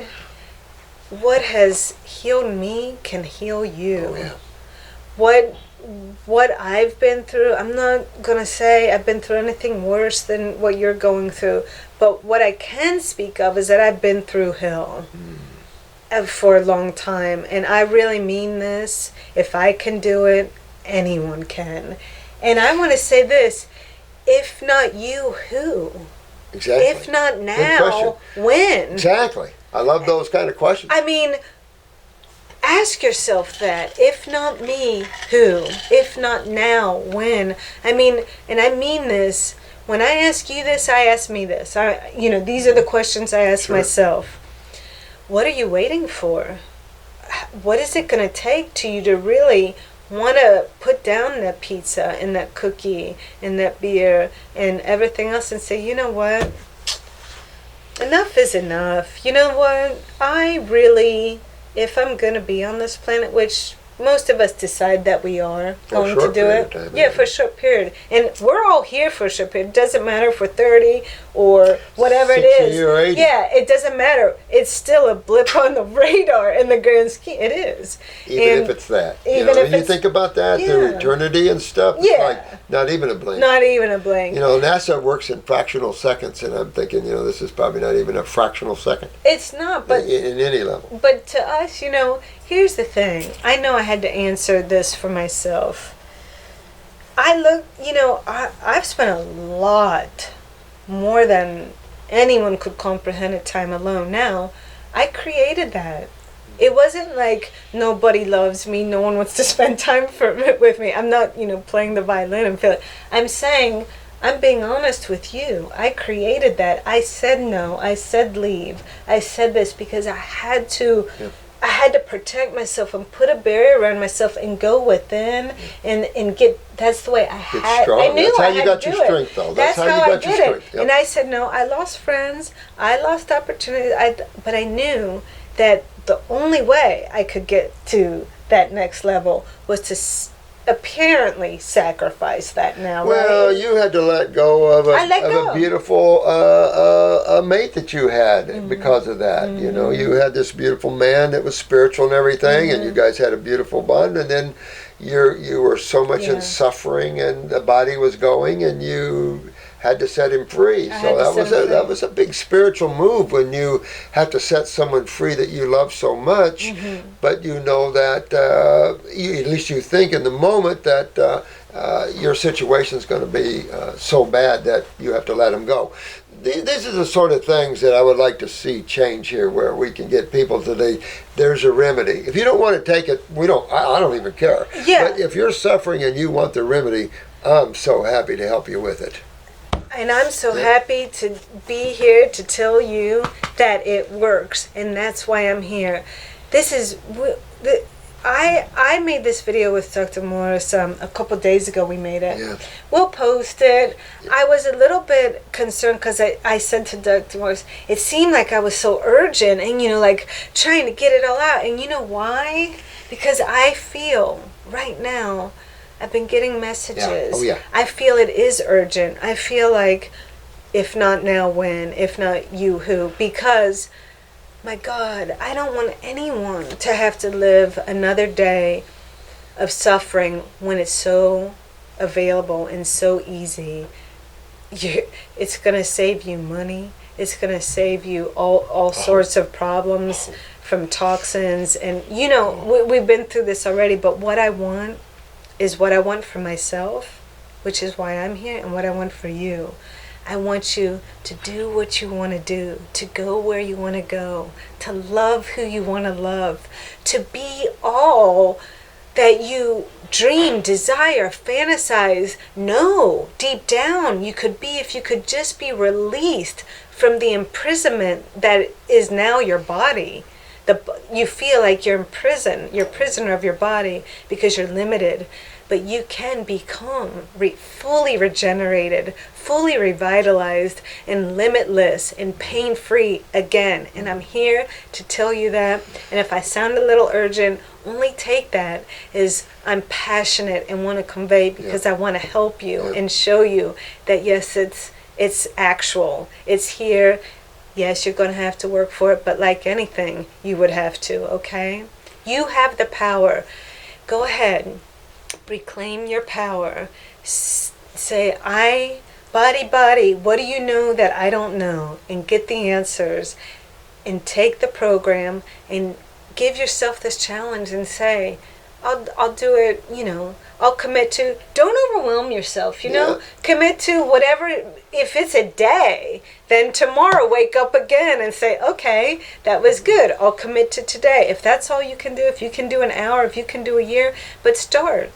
what has healed me can heal you. Oh yeah. What I've been through, I'm not gonna say I've been through anything worse than what you're going through. But what I can speak of is that I've been through hell for a long time. And I really mean this. If I can do it, anyone can. And I want to say this. If not you, who? Exactly. If not now, when? Exactly. I love those kind of questions. I mean, ask yourself that. If not me, who? If not now, when? I mean, and I mean this. When I ask you this, I ask me this. These are the questions I ask myself. What are you waiting for? What is it going to take to you to really want to put down that pizza and that cookie and that beer and everything else and say, you know what? Enough is enough. You know what? I really, if I'm going to be on this planet, which most of us decide that we are going to do it. For a short period. And we're all here for a short period. It doesn't matter if we're 30 or whatever it is. Or 80. Yeah, it doesn't matter. It's still a blip on the radar in the grand scheme. It is. Even if it's that. Even if you think about that, the eternity and stuff, it's like not even a blink. Not even a blink. NASA works in fractional seconds, and I'm thinking, this is probably not even a fractional second. It's not, but in any level. But to us, here's the thing. I know I had to answer this for myself. I've spent a lot more than anyone could comprehend at time alone. Now, I created that. It wasn't like nobody loves me, no one wants to spend time with me. I'm not, playing the violin and feeling. I'm saying, I'm being honest with you. I created that. I said no. I said leave. I said this because I had to. Yep. I had to protect myself and put a barrier around myself and go within and get. That's the way I had. Strong. I knew that's how I you had got to your do strength, it. though. That's how you got I your did strength. it. Yep. And I said no. I lost friends. I lost opportunities. But I knew that the only way I could get to that next level was to apparently sacrifice that now. Well, right? you had to let go of a beautiful mate that you had because of that. Mm-hmm. You had this beautiful man that was spiritual and everything, and you guys had a beautiful bond, and then you were so much in suffering, and the body was going, and you had to set him free. So that was a big spiritual move when you have to set someone free that you love so much, but you know that at least you think in the moment that your situation is going to be so bad that you have to let him go. These are the sort of things that I would like to see change here, where we can get people to there's a remedy. If you don't want to take it, I don't even care. Yeah. But if you're suffering and you want the remedy, I'm so happy to help you with it. And I'm so happy to be here to tell you that it works, and that's why I'm here. I made this video with Dr. Morse a couple days ago. We made it. Yeah. We'll post it. I was a little bit concerned because I said to Dr. Morse, it seemed like I was so urgent and, like trying to get it all out. And you know why? Because I feel right now, I've been getting messages. Yeah. Oh, yeah. I feel it is urgent. I feel like, if not now, when? If not you, who? Because my God, I don't want anyone to have to live another day of suffering when it's so available and so easy. It's going to save you money. It's going to save you all sorts of problems from toxins. And, we've been through this already, but what I want is what I want for myself, which is why I'm here, and what I want for you. I want you to do what you want to do, to go where you want to go, to love who you want to love, to be all that you dream, desire, fantasize, know deep down you could be if you could just be released from the imprisonment that is now your body. You feel like you're in prison, you're a prisoner of your body because you're limited. But you can become fully regenerated, fully revitalized, and limitless and pain-free again. And I'm here to tell you that. And if I sound a little urgent, only take that as I'm passionate and want to convey, because I want to help you and show you that, yes, it's actual. It's here. Yes, you're going to have to work for it, but like anything, you would have to, okay? You have the power. Go ahead. Reclaim your power. Say, body, what do you know that I don't know? And get the answers. And take the program and give yourself this challenge and say, I'll do it, I'll commit to, don't overwhelm yourself, commit to whatever. If it's a day, then tomorrow wake up again and say, okay, that was good. I'll commit to today. If that's all you can do, if you can do an hour, if you can do a year, but start.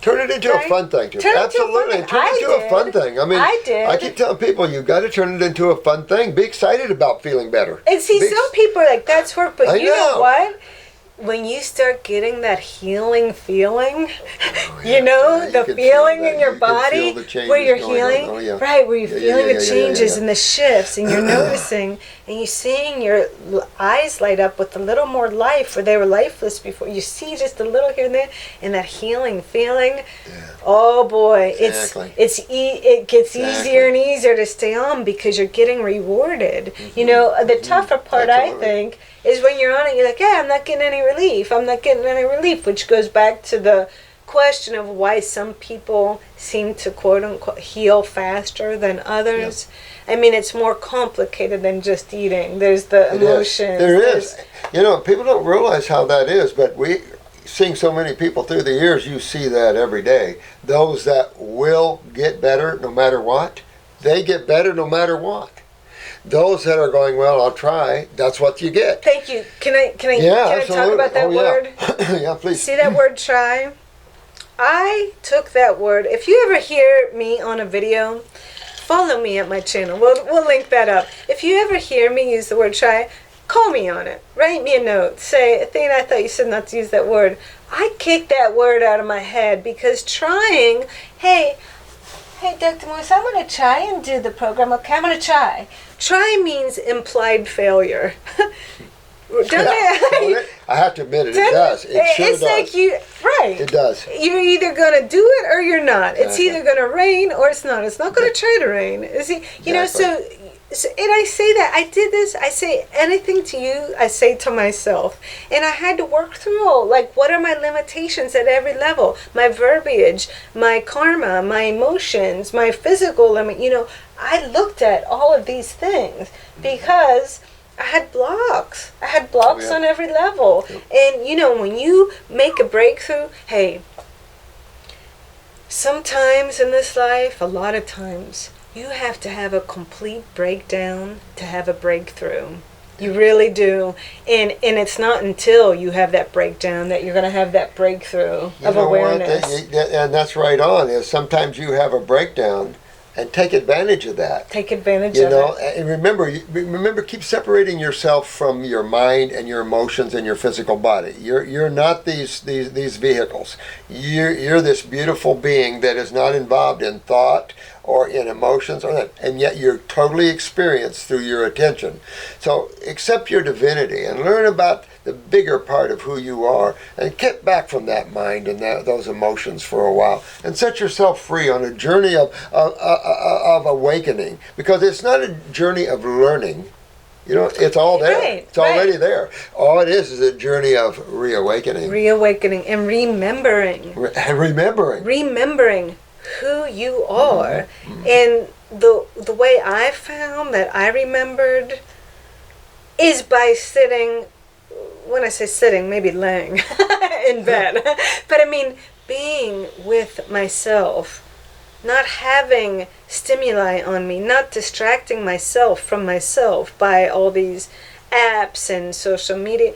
Turn it into a fun thing. Absolutely. Turn it into a fun thing. I keep telling people, you've got to turn it into a fun thing. Be excited about feeling better. And see, some people are like, that's work, but you know what? When you start getting that healing feeling, the feeling in your body where you're healing, right, where you're feeling the changes and the shifts, and you're noticing, and you're seeing your eyes light up with a little more life where they were lifeless before. You see just a little here and there, and that healing feeling. Yeah. Oh boy, it gets easier and easier to stay on because you're getting rewarded. Mm-hmm. The tougher part, I think, is when you're on it, you're like, I'm not getting any relief, which goes back to the question of why some people seem to, quote unquote, heal faster than others. Yep. It's more complicated than just eating. There's the emotions. There is. People don't realize how that is, but seeing so many people through the years, you see that every day. Those that will get better no matter what, they get better no matter what. Those that are going, well, I'll try, that's what you get. Thank you. Can I talk about that word? Yeah, please. See that word, try? I took that word. If you ever hear me on a video, follow me at my channel. We'll link that up. If you ever hear me use the word try, call me on it. Write me a note. Say, Athena, I thought you said not to use that word. I kicked that word out of my head because trying, hey, Dr. Morse, I'm going to try and do the program. Okay, I'm going to try. Try means implied failure. I have to admit it does. It sure does. Like right. It does. You're either going to do it or you're not. Exactly. It's either going to rain or it's not. It's not going to try to rain. So And I say that, I did this, I say anything to you, I say to myself. And I had to work through, like, what are my limitations at every level? My verbiage, my karma, my emotions, my physical limit. I looked at all of these things because I had blocks. I had blocks on every level. And, when you make a breakthrough, hey, sometimes in this life, a lot of times, you have to have a complete breakdown to have a breakthrough. You really do. And it's not until you have that breakdown that you're going to have that breakthrough of awareness. And that's right on. Is sometimes you have a breakdown and take advantage of that. Take advantage of it. And remember, keep separating yourself from your mind and your emotions and your physical body. You're not these vehicles. You're this beautiful being that is not involved in thought or in emotions, and yet you're totally experienced through your attention. So accept your divinity and learn about the bigger part of who you are, and get back from that mind and those emotions for a while, and set yourself free on a journey of awakening, because it's not a journey of learning. It's all there. Right, it's already there. All it is a journey of reawakening. Reawakening and remembering. Remembering who you are. And the way I found that I remembered is by sitting, when I say sitting, maybe laying in bed. But I mean, being with myself, not having stimuli on me, not distracting myself from myself by all these apps and social media.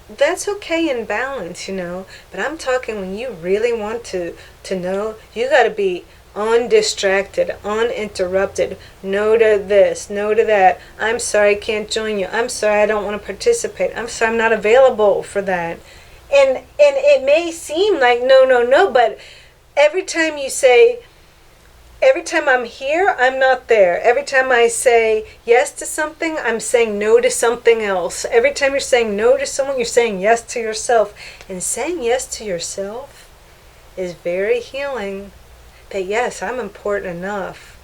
That's okay in balance, but I'm talking when you really want to know, you got to be undistracted, uninterrupted. No to this, no to that. I'm sorry I can't join you. I'm sorry I don't want to participate. I'm sorry I'm not available for that. And it may seem like no, but every time you say, every time I'm here, I'm not there. Every time I say yes to something, I'm saying no to something else. Every time you're saying no to someone, you're saying yes to yourself. And saying yes to yourself is very healing. That yes, I'm important enough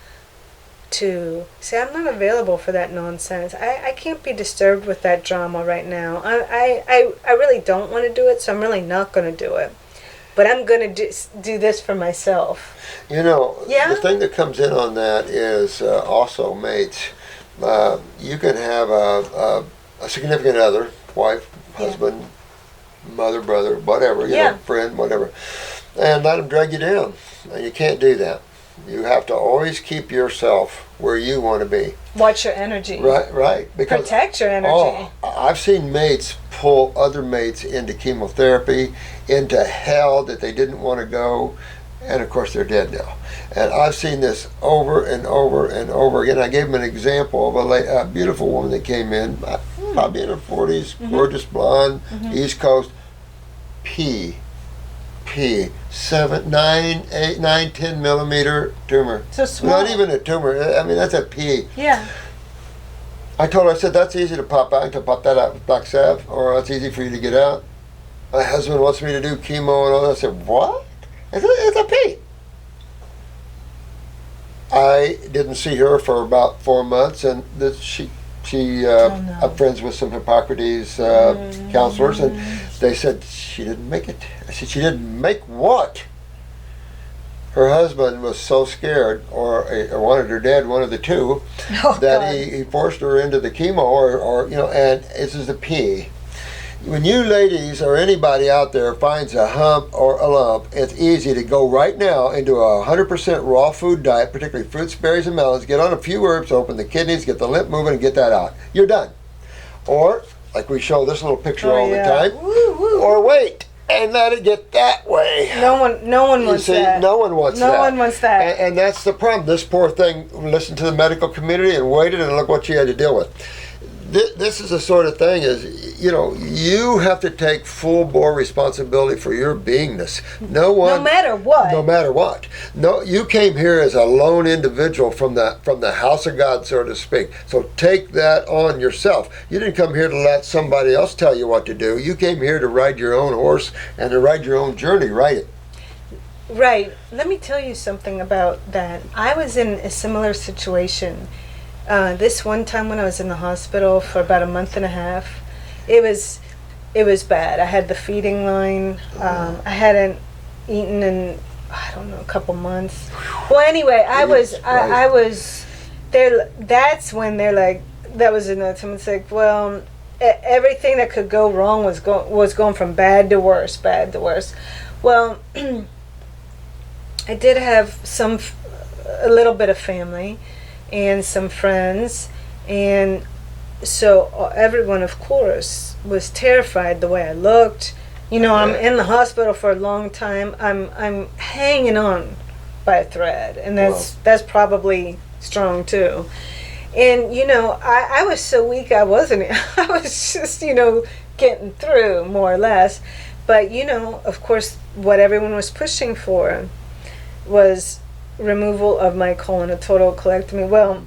to say I'm not available for that nonsense. I can't be disturbed with that drama right now. I really don't want to do it, so I'm really not going to do it. But I'm going to do this for myself. The thing that comes in on that is also mates. You can have a significant other, wife, husband, mother, brother, whatever, friend, whatever, and let them drag you down. And you can't do that. You have to always keep yourself where you want to be. Watch your energy. Right. Because, protect your energy. I've seen mates pull other mates into chemotherapy, into hell that they didn't want to go, and of course they're dead now. And I've seen this over and over and over again. I gave them an example of a beautiful woman that came in, probably in her 40s, gorgeous blonde, East Coast, 7, 8, 9, 10 millimeter tumor. So small. Not even a tumor. I mean, that's a pea. Yeah. I told her, I said, that's easy to pop out. I can pop that out with Black Salve, or that's easy for you to get out. My husband wants me to do chemo and all that. I said, what? It's a pea. I didn't see her for about 4 months, and I'm friends with some Hippocrates counselors, and they said she didn't make it. I said, she didn't make what? Her husband was so scared, or wanted her dead, one of the two, that he forced her into the chemo, or and this is the P. When you ladies or anybody out there finds a hump or a lump, it's easy to go right now into a 100% raw food diet, particularly fruits, berries, and melons. Get on a few herbs, open the kidneys, get the lymph moving, and get that out. You're done. Or, like we show this little picture all the time, or wait and let it get that way. No one wants that. No one wants that. No one wants that. And that's the problem. This poor thing listened to the medical community and waited, and look what she had to deal with. This is the sort of thing you have to take full bore responsibility for your beingness. No matter what. No, you came here as a lone individual from the house of God, so to speak. So take that on yourself. You didn't come here to let somebody else tell you what to do. You came here to ride your own horse and to ride your own journey. Ride it. Right. Let me tell you something about that. I was in a similar situation. This one time when I was in the hospital for about a month and a half, it was bad. I had the feeding line. I hadn't eaten in, I don't know, a couple months. Well, anyway, I was there. That's when they're like, that was another time. It's like, well, everything that could go wrong was going from bad to worse, bad to worse. Well, I did have a little bit of family and some friends, and so everyone, of course, was terrified the way I looked. You know, I'm in the hospital for a long time. I'm hanging on by a thread, and that's probably strong too. And you know, I was so weak, I wasn't. I was just, you know, getting through more or less. But you know, of course, what everyone was pushing for was removal of my colon, a total colectomy. Well,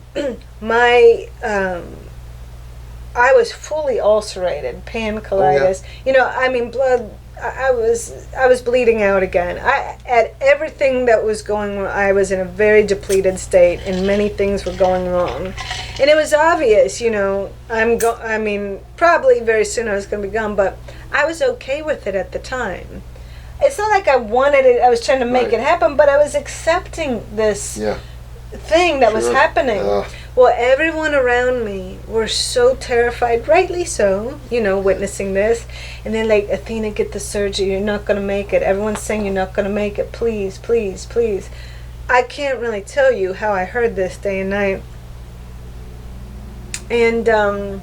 I was fully ulcerated, pancolitis. You know, I mean, blood. I was bleeding out again. At everything that was going wrong, I was in a very depleted state, and many things were going wrong. And it was obvious, you know. I mean, probably very soon I was going to be gone, but I was okay with it at the time. It's not like I wanted it. I was trying to make it happen, but I was accepting this thing that was happening. Well, everyone around me were so terrified, rightly so, you know, witnessing this. And they're like, Athena, get the surgery. You're not going to make it. Everyone's saying you're not going to make it. Please, please, please. I can't really tell you how I heard this day and night. And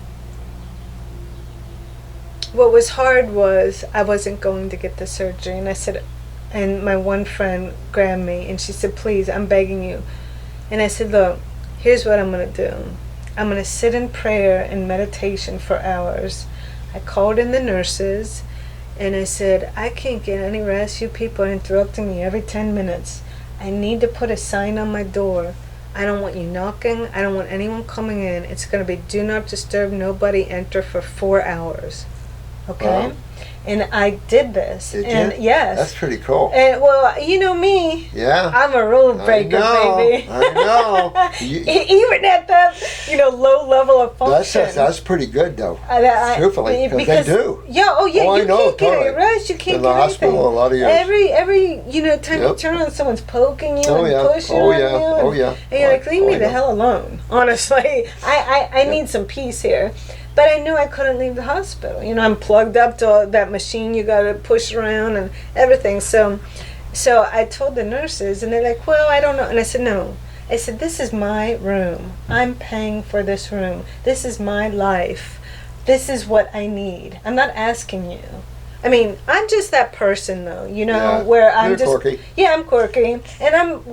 what was hard was I wasn't going to get the surgery. And I said, and my one friend grabbed me and she said, please, I'm begging you. And I said, look, here's what I'm going to do. I'm going to sit in prayer and meditation for hours. I called in the nurses and I said, I can't get any rest. You people are interrupting me every 10 minutes. I need to put a sign on my door. I don't want you knocking. I don't want anyone coming in. It's going to be do not disturb, nobody enter for 4 hours. Okay? Wow. And I did this. Did and you? Yes. That's pretty cool. And well, you know me. Yeah. I'm a rule breaker, baby. I know. Even at that, you know, low level of function. That's pretty good, though. Truthfully, because they do. Yeah. Oh, yeah. Oh, you I know, can't get totally. any rest. You can't In get the hospital, anything. a lot of years. Every you know time you turn on, someone's poking you and pushing on you. Oh yeah. And you're like, leave me the hell alone. Honestly, I need some peace here. But I knew I couldn't leave the hospital. You know, I'm plugged up to that machine you got to push around and everything. So I told the nurses, and they're like, well, I don't know. And I said, no. I said, this is my room. I'm paying for this room. This is my life. This is what I need. I'm not asking you. I mean, I'm just that person, though, you know, where I'm you're just... quirky. Yeah, I'm quirky. And I'm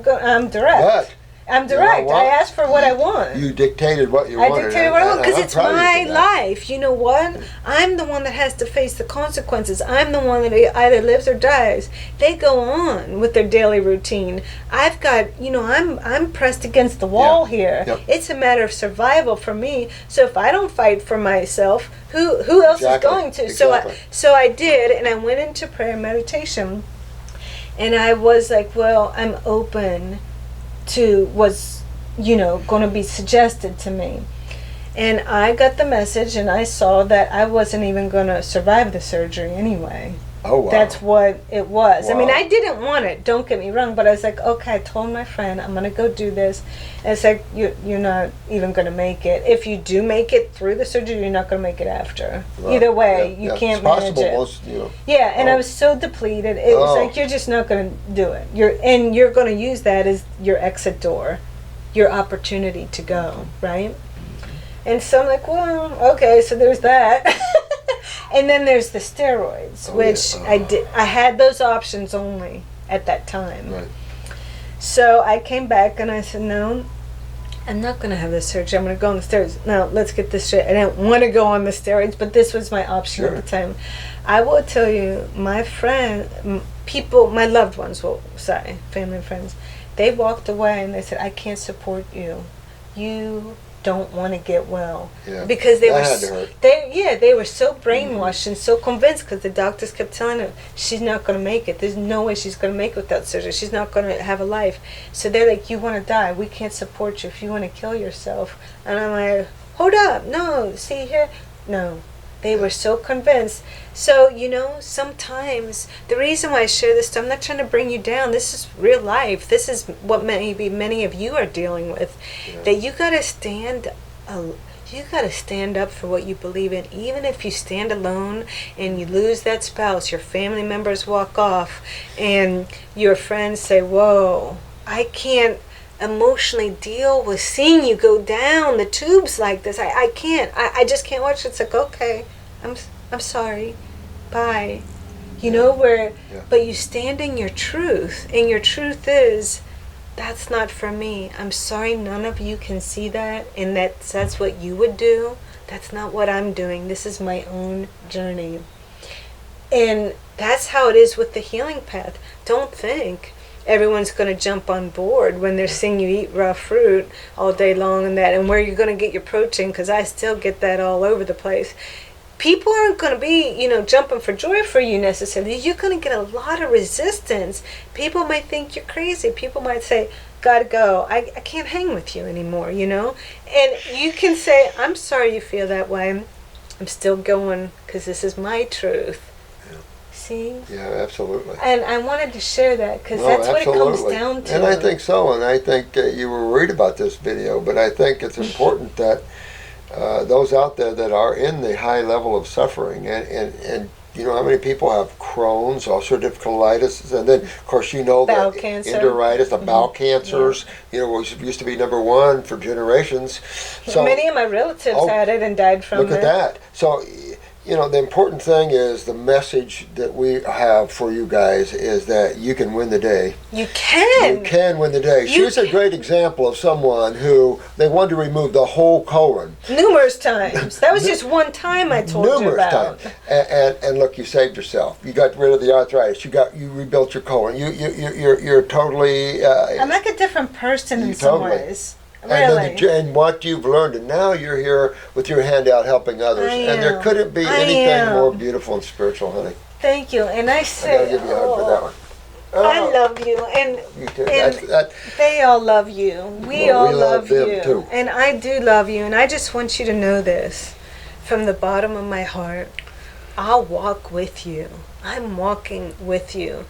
direct. But I'm direct. You know what? I asked for what I want. You dictated what you wanted. I dictated what I want because it's my life. life. You know what? I'm the one that has to face the consequences. I'm the one that either lives or dies. They go on with their daily routine. I've got, you know, I'm pressed against the wall here. Yep. It's a matter of survival for me. So if I don't fight for myself, who else is going to? Exactly. So I did, and I went into prayer and meditation, and I was like, well, I'm open to what's, you know, going to be suggested to me. And I got the message, and I saw that I wasn't even going to survive the surgery anyway. Oh, wow. That's what it was. Wow. I mean, I didn't want it, don't get me wrong, but I was like, okay, I told my friend I'm going to go do this. And it's like, you're not even going to make it. If you do make it through the surgery, you're not going to make it after. Well, Either way, you can't manage it. Most, you know. Yeah, and I was so depleted. It was like, you're just not going to do it. You're going to use that as your exit door, your opportunity to go, right? And so I'm like, well, okay, so there's that. And then there's the steroids, which I had those options only at that time. Right. So I came back and I said, no, I'm not going to have this surgery. I'm going to go on the steroids. Now, let's get this straight. I didn't want to go on the steroids, but this was my option at the time. I will tell you, my friend, people, my loved ones will say, family and friends, they walked away and they said, I can't support you. You don't want to get well. Yeah. Because they That were had to hurt. they were so brainwashed and so convinced, because the doctors kept telling her she's not going to make it. There's no way she's going to make it without surgery. She's not going to have a life. So they're like, you want to die, we can't support you if you want to kill yourself. And I'm like, hold up, no, see here, no. They were so convinced. So, sometimes the reason why I share this, I'm not trying to bring you down. This is real life. This is what maybe many of you are dealing with. Yeah. That you got to stand up for what you believe in. Even if you stand alone and you lose that spouse, your family members walk off, and your friends say, whoa, I can't emotionally deal with seeing you go down the tubes like this. I can't. I just can't watch it. It's like, okay, I'm sorry. Bye. But you stand in your truth, and your truth is, that's not for me. I'm sorry none of you can see that, and that's what you would do. That's not what I'm doing. This is my own journey. And that's how it is with the healing path. Don't think everyone's going to jump on board when they're seeing you eat raw fruit all day long and where you're going to get your protein, because I still get that all over the place. People aren't going to be, jumping for joy for you necessarily. You're going to get a lot of resistance. People might think you're crazy. People might say, gotta go. I can't hang with you anymore, And you can say, I'm sorry you feel that way. I'm still going because this is my truth. See? Yeah, absolutely. And I wanted to share that because that's absolutely what it comes down to. And I think so. And I think you were worried about this video, but I think it's important that those out there that are in the high level of suffering, and how many people have Crohn's, ulcerative colitis, and then of course bowel the cancer. enteritis, the bowel cancers. Which used to be number one for generations. So many of my relatives had it and died from it. Look at that. So. The important thing is the message that we have for you guys is that you can win the day. You can. You can win the day. She's a great example of someone who they wanted to remove the whole colon. Numerous times. That was just one time I told you about. Numerous times. And look, you saved yourself. You got rid of the arthritis. You rebuilt your colon. You're totally. I'm like a different person in some ways. Really? And what you've learned, and now you're here with your hand out helping others. And there couldn't be anything more beautiful and spiritual, honey. Thank you. And I say, I gotta give you a hug for that one. I love you, and, you too. And they all love you. We all love them you, too. And I do love you. And I just want you to know this, from the bottom of my heart. I'll walk with you. I'm walking with you.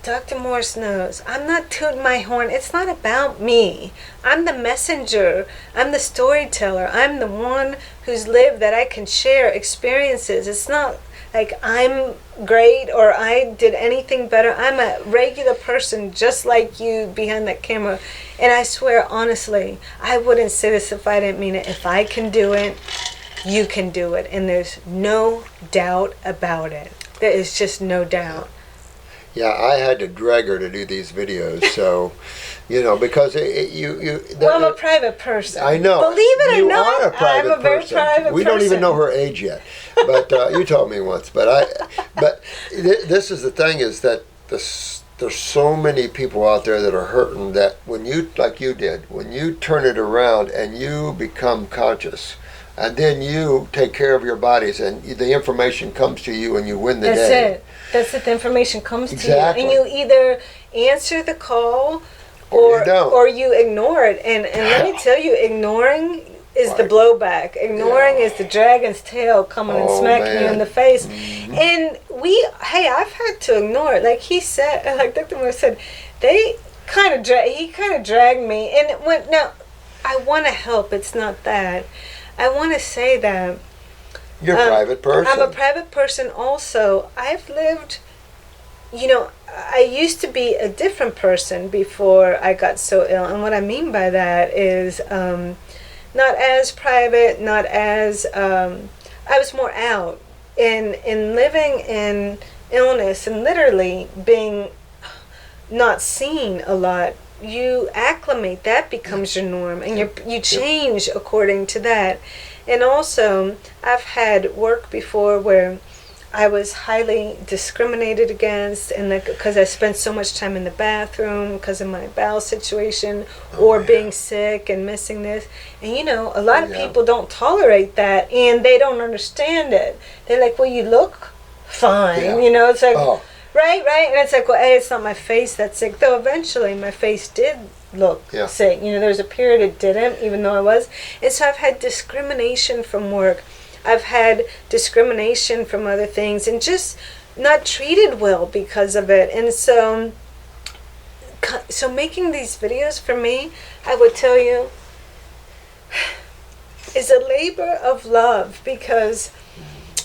Dr. Morse knows. I'm not tooting my horn. It's not about me. I'm the messenger. I'm the storyteller. I'm the one who's lived that I can share experiences. It's not like I'm great or I did anything better. I'm a regular person just like you behind that camera. And I swear, honestly, I wouldn't say this if I didn't mean it. If I can do it, you can do it. And there's no doubt about it. There is just no doubt. Yeah, I had to drag her to do these videos, so, because well, I'm a private person. I know. Believe it or not, you are a private I'm a very person. private We person. don't even know her age yet, but you told me once. But this is the thing, is that there's so many people out there that are hurting, that when you, like you did, when you turn it around and you become conscious, and then you take care of your bodies, and the information comes to you, and you win the day. That's it. That's it. The information comes to you, and you either answer the call or you ignore it. And let me tell you, ignoring is the blowback. Ignoring is the dragon's tail coming and smacking you in the face. Mm-hmm. And I've had to ignore it. Like he said, like Dr. Morse said, he kind of dragged me. And now I want to help. It's not that. I want to say that. You're a private person. I'm a private person also. I've lived, I used to be a different person before I got so ill. And what I mean by that is not as private, not as, I was more out in living in illness and literally being not seen a lot. You acclimate, that becomes your norm, and you change according to that. And also, I've had work before where I was highly discriminated against, and because I spent so much time in the bathroom because of my bowel situation, or being sick and missing this. And you know, a lot of people don't tolerate that, and they don't understand it. They're like, well, you look fine, you know. It's like, right, and it's like, well, A, it's not my face that's sick, though eventually my face did look sick. You know, there was a period it didn't, even though I was. And so I've had discrimination from work. I've had discrimination from other things, and just not treated well because of it. And so making these videos for me, I would tell you, is a labor of love, because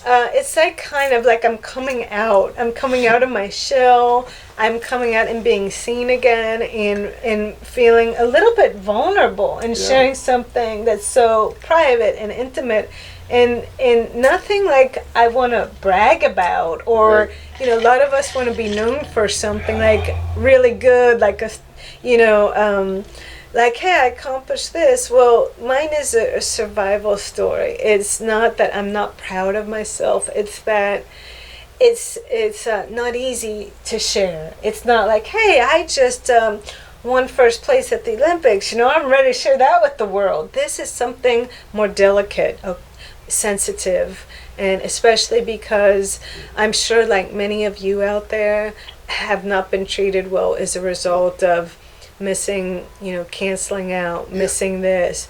it's like kind of like I'm coming out of my shell. I'm coming out and being seen again, and feeling a little bit vulnerable, and sharing something that's so private and intimate, and nothing like I want to brag about, or you know, a lot of us want to be known for something like really good, like like, hey, I accomplished this. Well, mine is a survival story. It's not that I'm not proud of myself. It's that it's not easy to share. It's not like, hey, I just won first place at the Olympics. You know, I'm ready to share that with the world. This is something more delicate, sensitive, and especially because I'm sure, like many of you out there, have not been treated well as a result of missing, you know, canceling out, missing this,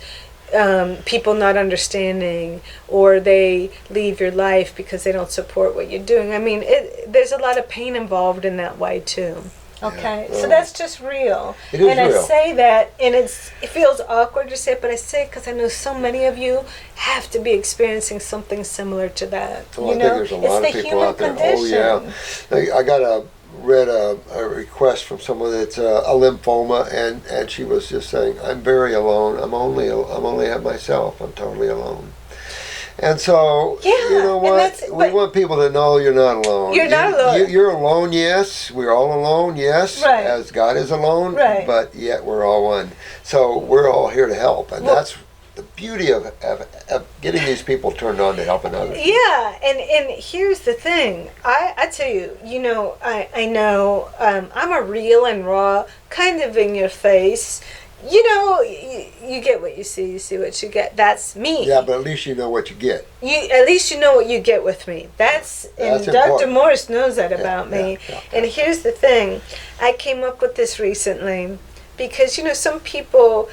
people not understanding, or they leave your life because they don't support what you're doing. I mean, there's a lot of pain involved in that way too. Okay, so that's just real. It is real. I say that, and it feels awkward to say it, but I say it because I know so many of you have to be experiencing something similar to that. Well, I think there's a lot of people out there. Condition. Oh yeah, I read a request from someone that's a lymphoma, and she was just saying, I'm very alone. I'm only at myself. I'm totally alone. And so, you know what? We want people to know you're not alone. You're not alone. You're alone, yes. We're all alone, yes. Right. As God is alone, right. But yet we're all one. So we're all here to help, and that's the beauty of getting these people turned on to helping others. Yeah, and here's the thing. I tell you, you know, I know I'm a real and raw, kind of in your face. You know, you get what you see what you get. That's me. Yeah, but at least you know what you get. At least you know what you get with me. That's and Dr. Morse knows that about me. And here's the thing. I came up with this recently because, you know, some people,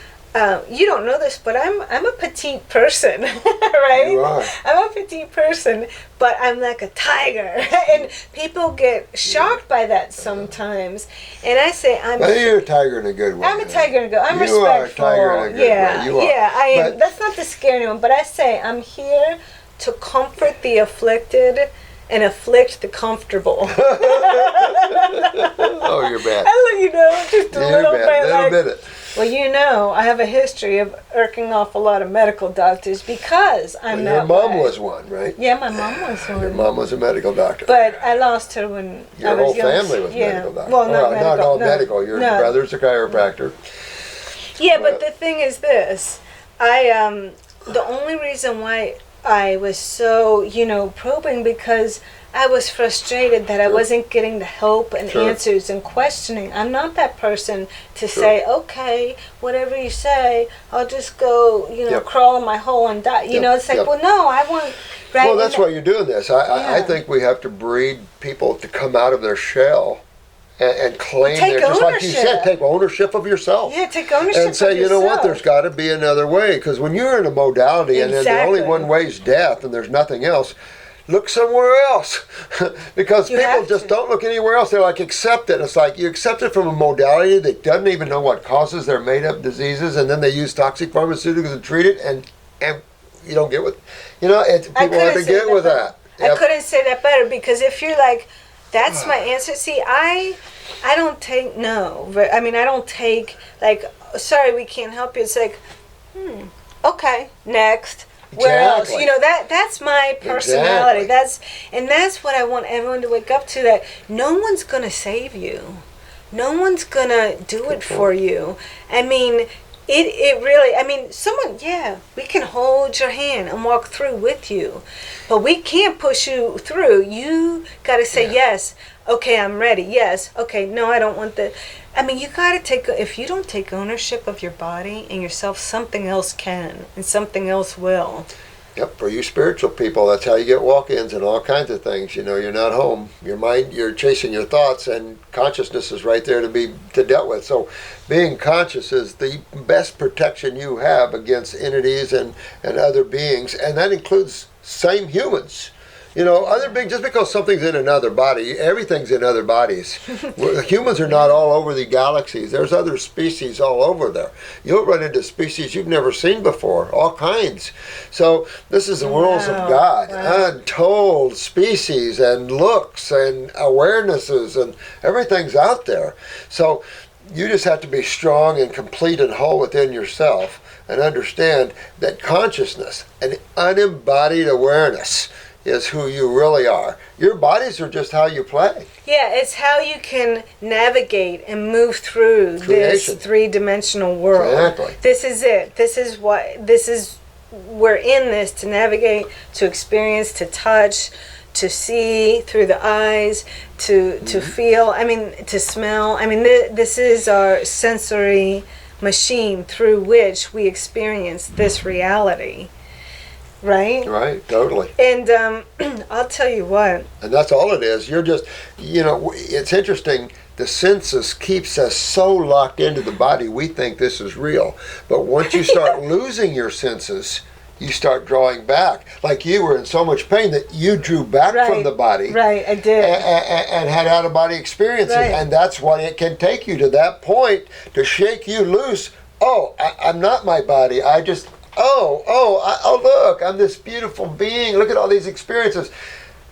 you don't know this, but I'm a petite person, right? You are. I'm a petite person, but I'm like a tiger, and people get shocked by that sometimes. And I say But you're a tiger in a good way. I'm a tiger in a good way. I'm respectful. You are a tiger in a good way. You are. Yeah, I am. But that's not to scare anyone, but I say I'm here to comfort the afflicted and afflict the comfortable. Oh, you're bad. I let you know, just a little bit. Well, you know, I have a history of irking off a lot of medical doctors because I'm your mom was one, right? Yeah, my mom was one. Your mom was a medical doctor. But I lost her when your I was whole young. family was medical doctors. Well, not all medical. Your brother's a chiropractor. Yeah, but the thing is this. The only reason why I was so, you know, probing, because I was frustrated that I wasn't getting the help and answers and questioning. I'm not that person to say, okay, whatever you say, I'll just go, you know, crawl in my hole and die. You know, it's like, well, no, I want... Right? Well, that's why you're doing this. I think we have to breed people to come out of their shell and claim their, just like you said, take ownership of yourself. Yeah, take ownership and say, you know what, there's got to be another way. Because when you're in a modality and then the only one way is death and there's nothing else, look somewhere else. Because people just don't look anywhere else. They're like, accept it. It's like you accept it from a modality that doesn't even know what causes their made-up diseases, and then they use toxic pharmaceuticals to treat it, and you don't get what, you know, people have to get with that. I couldn't say that better, because if you're like, that's my answer. See, I don't take no. I mean, I don't take like, sorry, we can't help you. It's like, okay, next. Where else? You know, that's my personality. That's what I want everyone to wake up to, that no one's gonna save you. No one's gonna do it for you. I mean, It really, I mean, someone, yeah, we can hold your hand and walk through with you, but we can't push you through. You got to say, yes, okay, I'm ready. Yes, okay, no, I don't want the. I mean, you got to take, if you don't take ownership of your body and yourself, something else can, and something else will. Yep, for you spiritual people, that's how you get walk-ins and all kinds of things. You know, you're not home. Your mind, you're chasing your thoughts, and consciousness is right there to be dealt with. So being conscious is the best protection you have against entities and other beings, and that includes same humans. You know, other beings, just because something's in another body, everything's in other bodies. Humans are not all over the galaxies. There's other species all over there. You'll run into species you've never seen before, all kinds. So this is the worlds of God, untold species and looks and awarenesses, and everything's out there. So you just have to be strong and complete and whole within yourself and understand that consciousness, an unembodied awareness, is who you really are. Your bodies are just how you play. Yeah, it's how you can navigate and move through Creation. this three-dimensional world. Exactly. This is it. We're in this to navigate, to experience, to touch, to see through the eyes, to feel, I mean, to smell. I mean, this is our sensory machine through which we experience this reality. Right? Right, totally. And I'll tell you what. And that's all it is. You're just, you know, it's interesting. The senses keeps us so locked into the body, we think this is real. But once you start losing your senses, you start drawing back. Like you were in so much pain that you drew back from the body. Right, I did. And had out-of-body experiences. Right. And that's what it can take you to that point, to shake you loose. Oh, I'm not my body. I just... Oh, look, I'm this beautiful being. Look at all these experiences.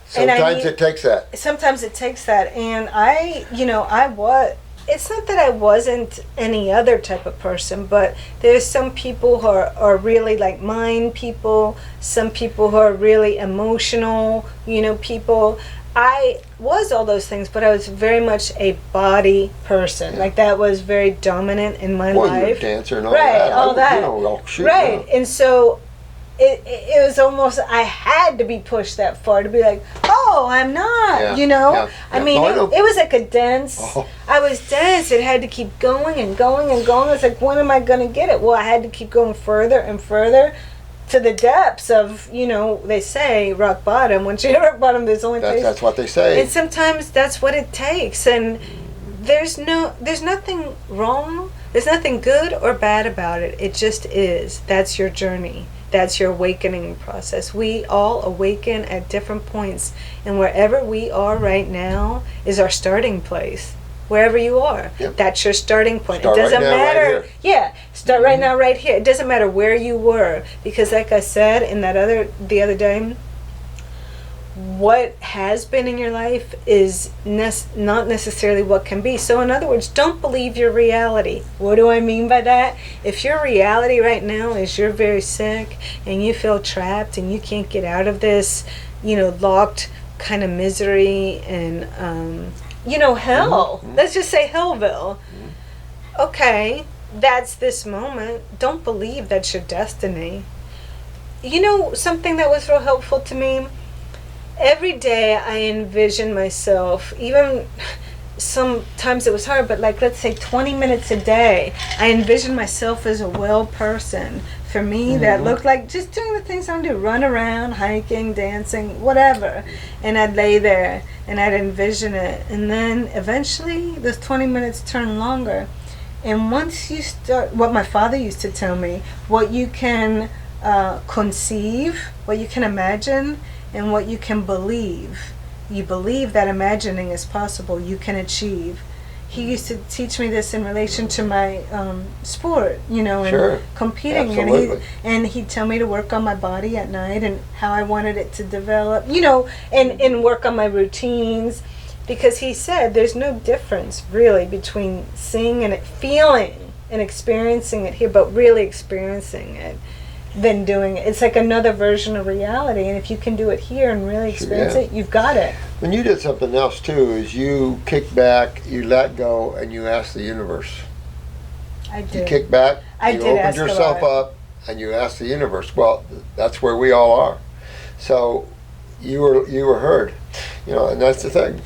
Sometimes it takes that. Sometimes it takes that. And it's not that I wasn't any other type of person, but there's some people who are really like mind people, some people who are really emotional, people. I was all those things, but I was very much a body person. Yeah. Like that was very dominant in my life. Well, you're a dancer and all that. All that. Right. And so it was almost, I had to be pushed that far to be like, oh, I'm not, Yeah. I mean, it was like a dance. Oh. I was dense. It had to keep going and going and going. It's like, when am I going to get it? Well, I had to keep going further and further to the depths of, they say rock bottom. Once you hit rock bottom, there's only place. That's what they say. And sometimes that's what it takes. And there's nothing wrong. There's nothing good or bad about it. It just is. That's your journey. That's your awakening process. We all awaken at different points. And wherever we are right now is our starting place. Wherever you are, that's your starting point. Start it doesn't right now, matter. right here. Start right now, right here. It doesn't matter where you were, because, like I said in the other day, what has been in your life is not necessarily what can be. So, in other words, don't believe your reality. What do I mean by that? If your reality right now is you're very sick and you feel trapped and you can't get out of this, locked kind of misery and hell. Mm-hmm. Let's just say Hellville. Mm-hmm. Okay, that's this moment. Don't believe that's your destiny. Something that was real helpful to me? Every day I envision myself, even sometimes it was hard, but like, let's say 20 minutes a day, I envision myself as a well person. For me, that looked like just doing the things I do, run around, hiking, dancing, whatever. And I'd lay there and I'd envision it. And then eventually those 20 minutes turn longer. And once you start, what my father used to tell me, what you can conceive, what you can imagine, and what you can believe. You believe that imagining is possible, you can achieve. He used to teach me this in relation to my sport, and competing. Absolutely. And he'd tell me to work on my body at night and how I wanted it to develop, and work on my routines. Because he said there's no difference really between seeing and feeling and experiencing it here, but really experiencing it, than doing it. It's like another version of reality, and if you can do it here and really experience it, you've got it. When you did something else too, is you kick back, you let go, and you ask the universe. I You did. kick back, I you did opened ask a yourself lot. up, and you asked the universe. Well, that's where we all are. So you were heard, and that's the thing.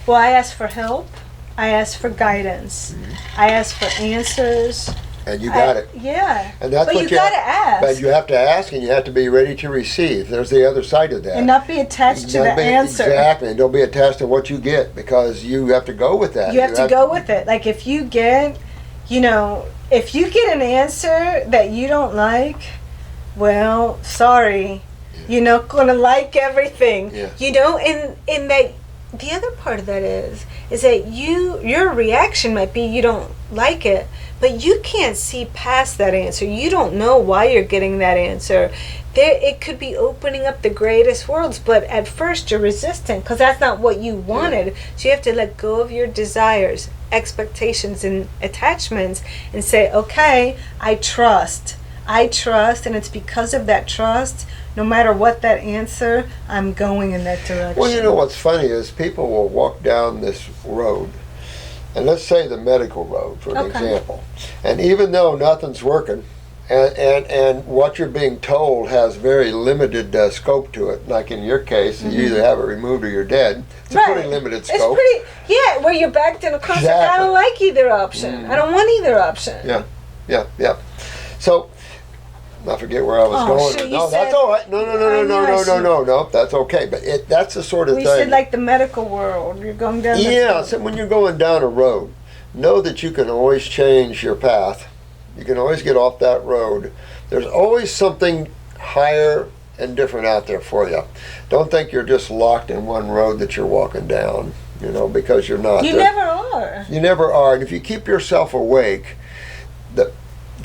Well, I asked for help. I asked for guidance. I asked for answers. And you got it. Yeah. And that's but what you gotta ask. But you have to ask, and you have to be ready to receive. There's the other side of that. And not be attached to the answer. Exactly. And don't be attached to what you get, because you have to go with that. You have to go with it. Like if you get, if you get an answer that you don't like, well, sorry. You're not gonna like everything. Yeah. And that the other part of that is that your reaction might be you don't like it, but you can't see past that answer. You don't know why you're getting that answer. It could be opening up the greatest worlds, but at first you're resistant because that's not what you wanted. Yeah. So you have to let go of your desires, expectations, and attachments and say, okay, I trust, and it's because of that trust, no matter what that answer, I'm going in that direction. Well, what's funny is people will walk down this road, and let's say the medical road, for an example, and even though nothing's working, and what you're being told has very limited scope to it, like in your case, you either have it removed or you're dead. It's a pretty limited scope. It's where you're backed in a cross. Exactly. I don't like either option. I don't want either option. Yeah. So, I forget where I was going. So No, that's all right. No, that's okay. But that's the sort of thing. We said like the medical world. You're going down. Yeah, so when you're going down a road, know that you can always change your path. You can always get off that road. There's always something higher and different out there for you. Don't think you're just locked in one road that you're walking down, because you're not. You never are. You never are. And if you keep yourself awake,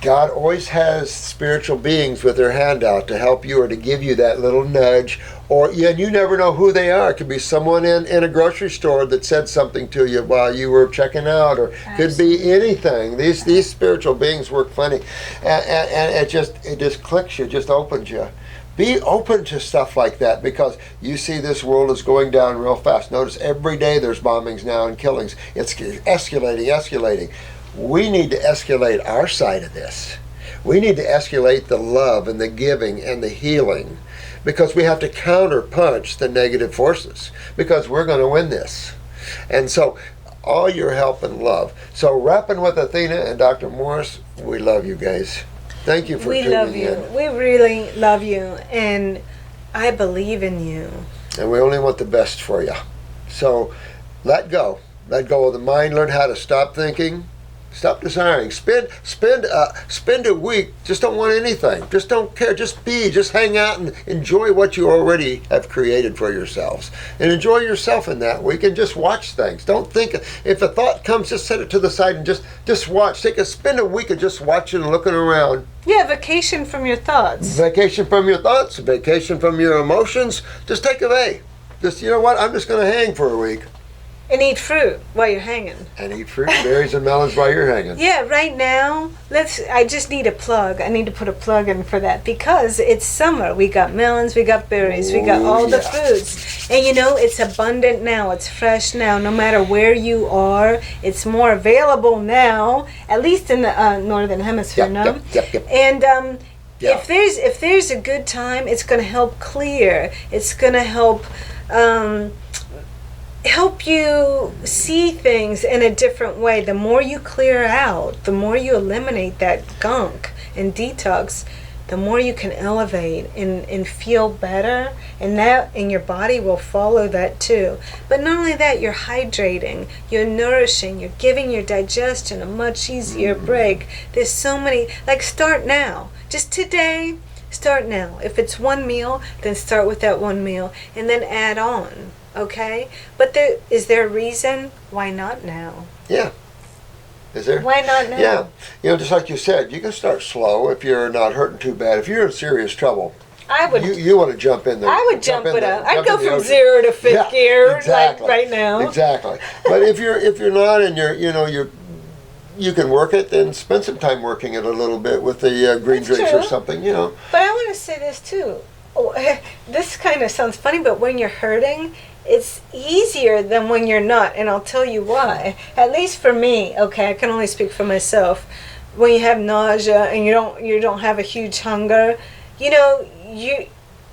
God always has spiritual beings with their hand out to help you or to give you that little nudge. And you never know who they are. It could be someone in a grocery store that said something to you while you were checking out, or could be anything. These spiritual beings work funny, and it just clicks you, just opens you. Be open to stuff like that, because you see this world is going down real fast. Notice every day there's bombings now and killings. It's escalating. We need to escalate our side of this. We need to escalate the love and the giving and the healing, because we have to counterpunch the negative forces, because we're going to win this. And so all your help and love. So wrapping with Athena and Dr. Morse, we love you guys. Thank you for tuning in. We love you. We really love you, and I believe in you. And we only want the best for you. So let go. Let go of the mind. Learn how to stop thinking. Stop desiring. Spend a week. Just don't want anything. Just don't care. Just be. Just hang out and enjoy what you already have created for yourselves. And enjoy yourself in that week, and just watch things. Don't think. If a thought comes, just set it to the side and just watch. Spend a week of just watching and looking around. Yeah, vacation from your thoughts. Vacation from your thoughts. Vacation from your emotions. Just take a day. Just, what? I'm just going to hang for a week. And eat fruit while you're hanging. And eat fruit, berries, and melons while you're hanging. Yeah, right now, I just need a plug. I need to put a plug in for that, because it's summer. We got melons, we got berries, we got all the foods. And it's abundant now. It's fresh now. No matter where you are, it's more available now, at least in the northern hemisphere, Yep. And if there's a good time, it's going to help clear. It's going to help you see things in a different way. The more you clear out, the more you eliminate that gunk and detox, the more you can elevate and feel better, and your body will follow that too. But not only that, you're hydrating, you're nourishing, you're giving your digestion a much easier break. There's so many, start now. Just today, start now. If it's one meal, then start with that one meal and then add on. Okay? But is there a reason? Why not now? Yeah. Is there? Why not now? Yeah. Just like you said, you can start slow if you're not hurting too bad. If you're in serious trouble, I would. You want to jump in there. I would jump it up. I'd go from 0 to 5th gear, exactly. right now. Exactly. But if you're not, and you can work it, then spend some time working it a little bit with the green drinks or something. But I want to say this too. This kind of sounds funny, but when you're hurting, it's easier than when you're not, and I'll tell you why. At least for me, okay, I can only speak for myself. when you have nausea and you don't have a huge hunger, you know,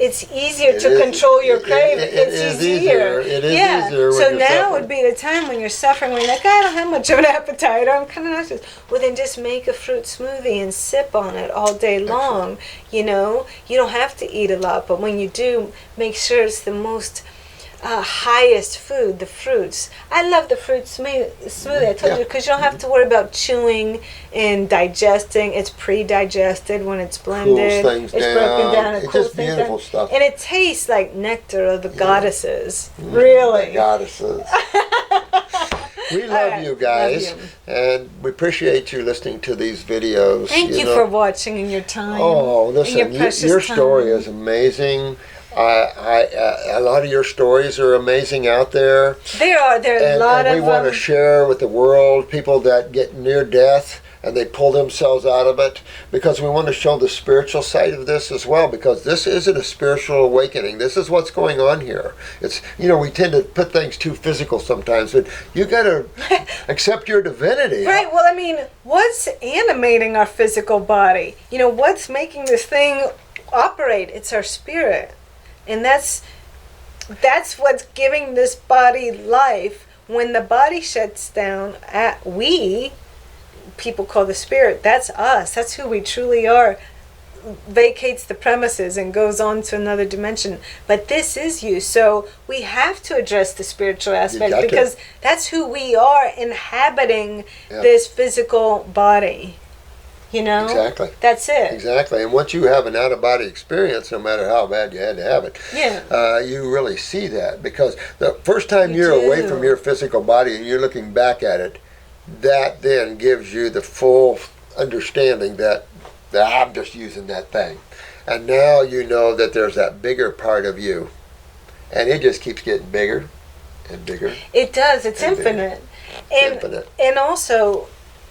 it's easier to control your craving. It's easier. It is easier when So you're now suffering. would be the time when you're suffering, when you're like, I don't have much of an appetite, or I'm kind of nauseous. Well, then just make a fruit smoothie and sip on it all day long. You know, you don't have to eat a lot, but when you do, make sure it's the most highest food, the fruits. I love the fruit smoothie. I told you, because you don't have to worry about chewing and digesting. It's pre-digested when it's blended. Cools things it's down. broken down. It It's cools just things beautiful down. stuff. And it tastes like nectar of the goddesses. Really. The goddesses. We love you guys, love you. and we appreciate you listening to these videos. Thank you know. for watching and your time. Oh, and listen, your precious your time. story is amazing. A lot of your stories are amazing out there. There are a lot and of we want to share with the world people that get near death and they pull themselves out of it, because we want to show the spiritual side of this as well, because this isn't a spiritual awakening. This is what's going on here. It's, you know, we tend to put things too physical sometimes, but you got to accept your divinity. Right. Well, I mean, what's animating our physical body? You know, what's making this thing operate? It's our spirit. And that's what's giving this body life. When the body shuts down, people call the spirit, that's us. That's who we truly are. Vacates the premises and goes on to another dimension. But this is you. So we have to address the spiritual aspect, because that's who we are, inhabiting this physical body. You know? Exactly. That's it. Exactly. And once you have an out-of-body experience, no matter how bad you had to have it, you really see that. Because the first time you're away from your physical body and you're looking back at it, that then gives you the full understanding that I'm just using that thing. And now you know that there's that bigger part of you. And it just keeps getting bigger and bigger. It does. It's infinite. And also,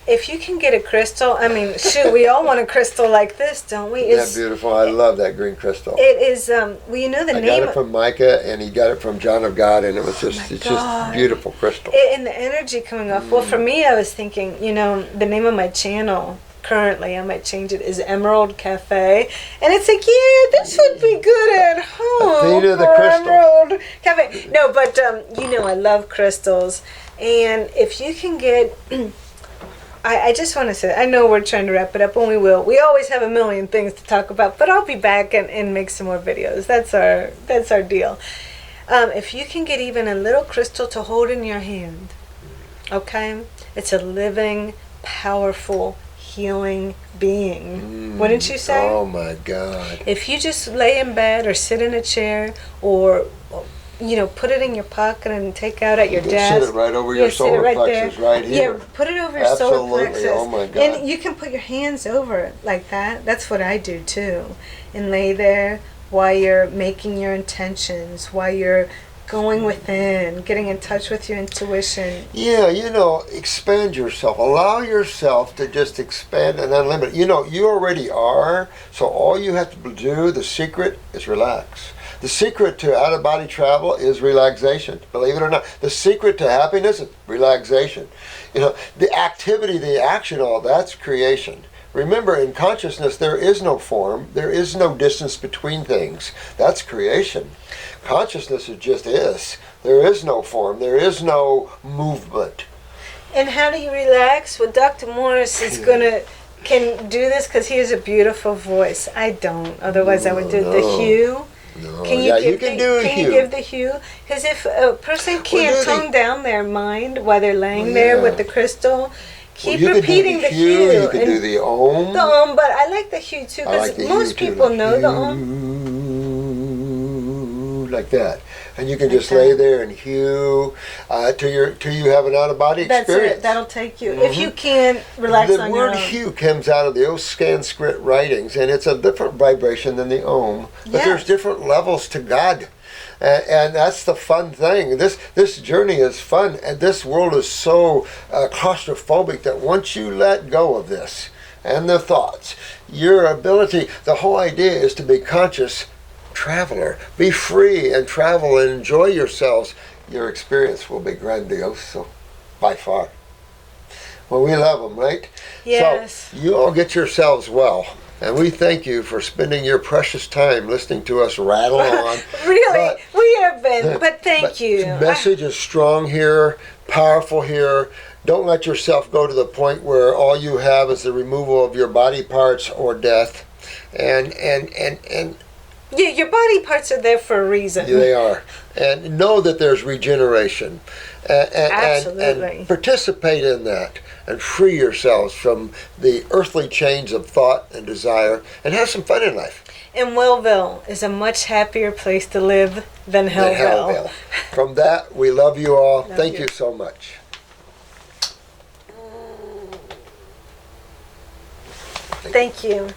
if you can get a crystal, I mean, shoot, we all want a crystal like this, don't we? It's beautiful. I love that green crystal. It is, well, you know the name. I got it from Micah, and he got it from John of God, and it was just, it's just beautiful crystal. And the energy coming off. Well, for me, I was thinking, you know, the name of my channel, currently, I might change it, is Emerald Cafe. And it's like, yeah, this would be good at home. Athena the for crystal. Emerald Cafe. No, but, you know, I love crystals. And if you can get... I just want to say, I know we're trying to wrap it up, and we will. We always have a million things to talk about, but I'll be back and make some more videos. That's our deal. If you can get even a little crystal to hold in your hand, okay? It's a living, powerful, healing being. Wouldn't you say? Oh, my God. If you just lay in bed or sit in a chair, or... you know, put it in your pocket and take out at your desk. Sit it right over your solar plexus right here. Yeah, put it over your solar plexus. Oh my God. And you can put your hands over it like that. That's what I do too. And lay there while you're making your intentions, while you're going within, getting in touch with your intuition. Yeah, you know, expand yourself. Allow yourself to just expand and unlimited. You know, you already are, so all you have to do, the secret, is relax. The secret to out-of-body travel is relaxation. Believe it or not. The secret to happiness is relaxation. You know, the activity, the action, all that's creation. Remember, in consciousness, there is no form. There is no distance between things. That's creation. Consciousness just is. There is no form. There is no movement. And how do you relax? Well, Dr. Morse can do this because he has a beautiful voice. I don't. Otherwise, I would do the hue. No. Can you you can do a Can hue. you give the hue? Because if a person can't tone down their mind while they're laying there with the crystal, keep repeating the hue. You can do the om. The om, but I like the hue too, because most people know the om. Like that. And you can just lay there and hue till you have an out-of-body experience. That's it. That'll take you. If you can't relax on your own. The word hue comes out of the Sanskrit writings, and it's a different vibration than the om. But there's different levels to God. And that's the fun thing. This journey is fun, and this world is so claustrophobic that once you let go of this and the thoughts, your ability, the whole idea is to be conscious traveler. Be free and travel and enjoy yourselves. Your experience will be grandiose, so by far. Well, we love them, right? Yes. So you all get yourselves well. And we thank you for spending your precious time listening to us rattle on. Really, we have been, but thank you. The message is strong here, powerful here. Don't let yourself go to the point where all you have is the removal of your body parts or death. And Yeah, your body parts are there for a reason. they are. And know that there's regeneration. Absolutely. And participate in that. And free yourselves from the earthly chains of thought and desire. And have some fun in life. And Wellville is a much happier place to live than Hellville. From that, we love you all. Love Thank you. you so much. Thank you.